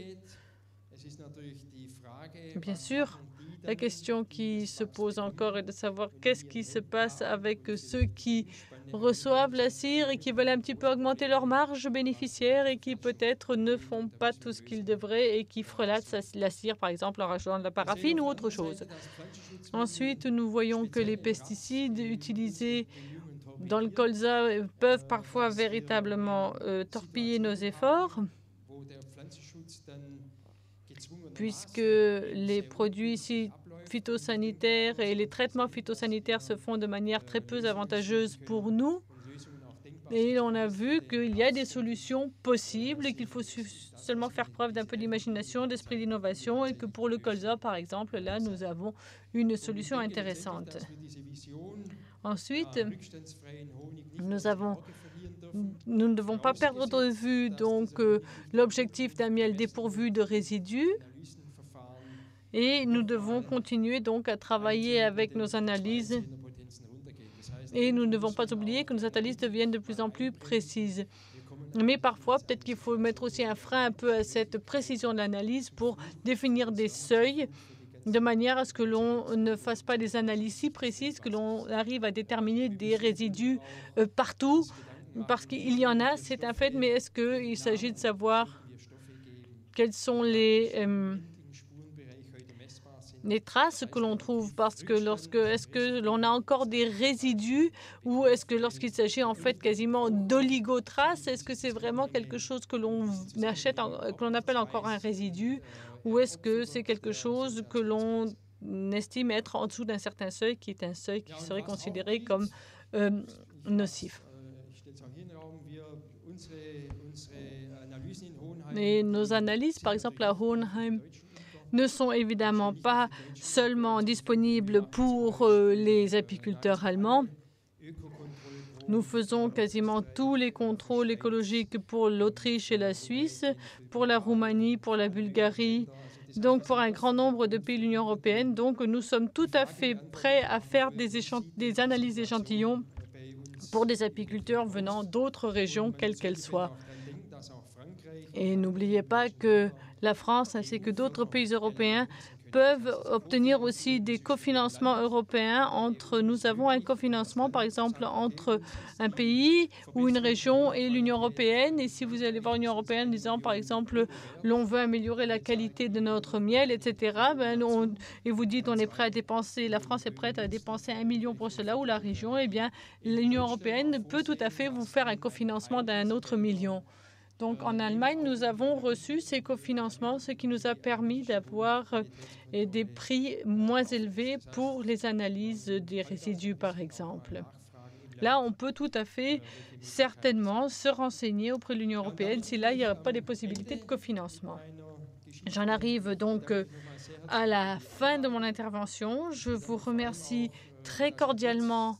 Bien sûr, la question qui se pose encore est de savoir qu'est-ce qui se passe avec ceux qui reçoivent la cire et qui veulent un petit peu augmenter leur marge bénéficiaire et qui peut-être ne font pas tout ce qu'ils devraient et qui frelatent la cire, par exemple, en rajoutant de la paraffine ou autre chose. Ensuite, nous voyons que les pesticides utilisés dans le colza peuvent parfois véritablement torpiller nos efforts, puisque les produits phytosanitaires et les traitements phytosanitaires se font de manière très peu avantageuse pour nous. Et on a vu qu'il y a des solutions possibles et qu'il faut seulement faire preuve d'un peu d'imagination, d'esprit d'innovation et que pour le colza, par exemple, là, nous avons une solution intéressante. Ensuite, nous ne devons pas perdre de vue donc l'objectif d'un miel dépourvu de résidus. Et nous devons continuer donc à travailler avec nos analyses. Et nous ne devons pas oublier que nos analyses deviennent de plus en plus précises. Mais parfois, peut-être qu'il faut mettre aussi un frein un peu à cette précision de l'analyse pour définir des seuils de manière à ce que l'on ne fasse pas des analyses si précises que l'on arrive à déterminer des résidus partout. Parce qu'il y en a, c'est un fait, mais est-ce qu'il s'agit de savoir quelles sont les traces que l'on trouve, parce que est-ce que l'on a encore des résidus ou est-ce que lorsqu'il s'agit en fait quasiment d'oligotraces, est-ce que c'est vraiment quelque chose que l'on achète, que l'on appelle encore un résidu, ou est-ce que c'est quelque chose que l'on estime être en dessous d'un certain seuil, qui est un seuil qui serait considéré comme nocif? Et nos analyses, par exemple à Hohenheim, ne sont évidemment pas seulement disponibles pour les apiculteurs allemands. Nous faisons quasiment tous les contrôles écologiques pour l'Autriche et la Suisse, pour la Roumanie, pour la Bulgarie, donc pour un grand nombre de pays de l'Union européenne. Donc nous sommes tout à fait prêts à faire des analyses d'échantillons pour des apiculteurs venant d'autres régions, quelles qu'elles soient. Et n'oubliez pas que la France ainsi que d'autres pays européens peuvent obtenir aussi des cofinancements européens. Nous avons un cofinancement, par exemple, entre un pays ou une région et l'Union européenne. Et si vous allez voir l'Union européenne disant, par exemple, l'on veut améliorer la qualité de notre miel, etc., et vous dites on est prêt à dépenser, la France est prête à dépenser 1 million pour cela, ou la région, eh bien, l'Union européenne peut tout à fait vous faire un cofinancement d'1 autre million. Donc, en Allemagne, nous avons reçu ces cofinancements, ce qui nous a permis d'avoir des prix moins élevés pour les analyses des résidus, par exemple. Là, on peut tout à fait certainement se renseigner auprès de l'Union européenne si là, il n'y a pas des possibilités de cofinancement. J'en arrive donc à la fin de mon intervention. Je vous remercie très cordialement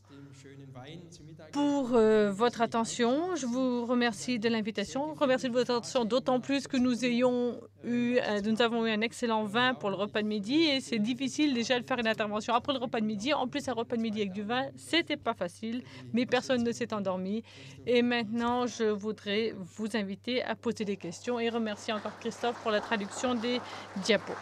pour votre attention. Je vous remercie de l'invitation. Je remercie de votre attention, d'autant plus que nous avons eu un excellent vin pour le repas de midi et c'est difficile déjà de faire une intervention après le repas de midi. En plus, un repas de midi avec du vin, c'était pas facile, mais personne ne s'est endormi. Et maintenant, je voudrais vous inviter à poser des questions et remercier encore Christophe pour la traduction des diapos.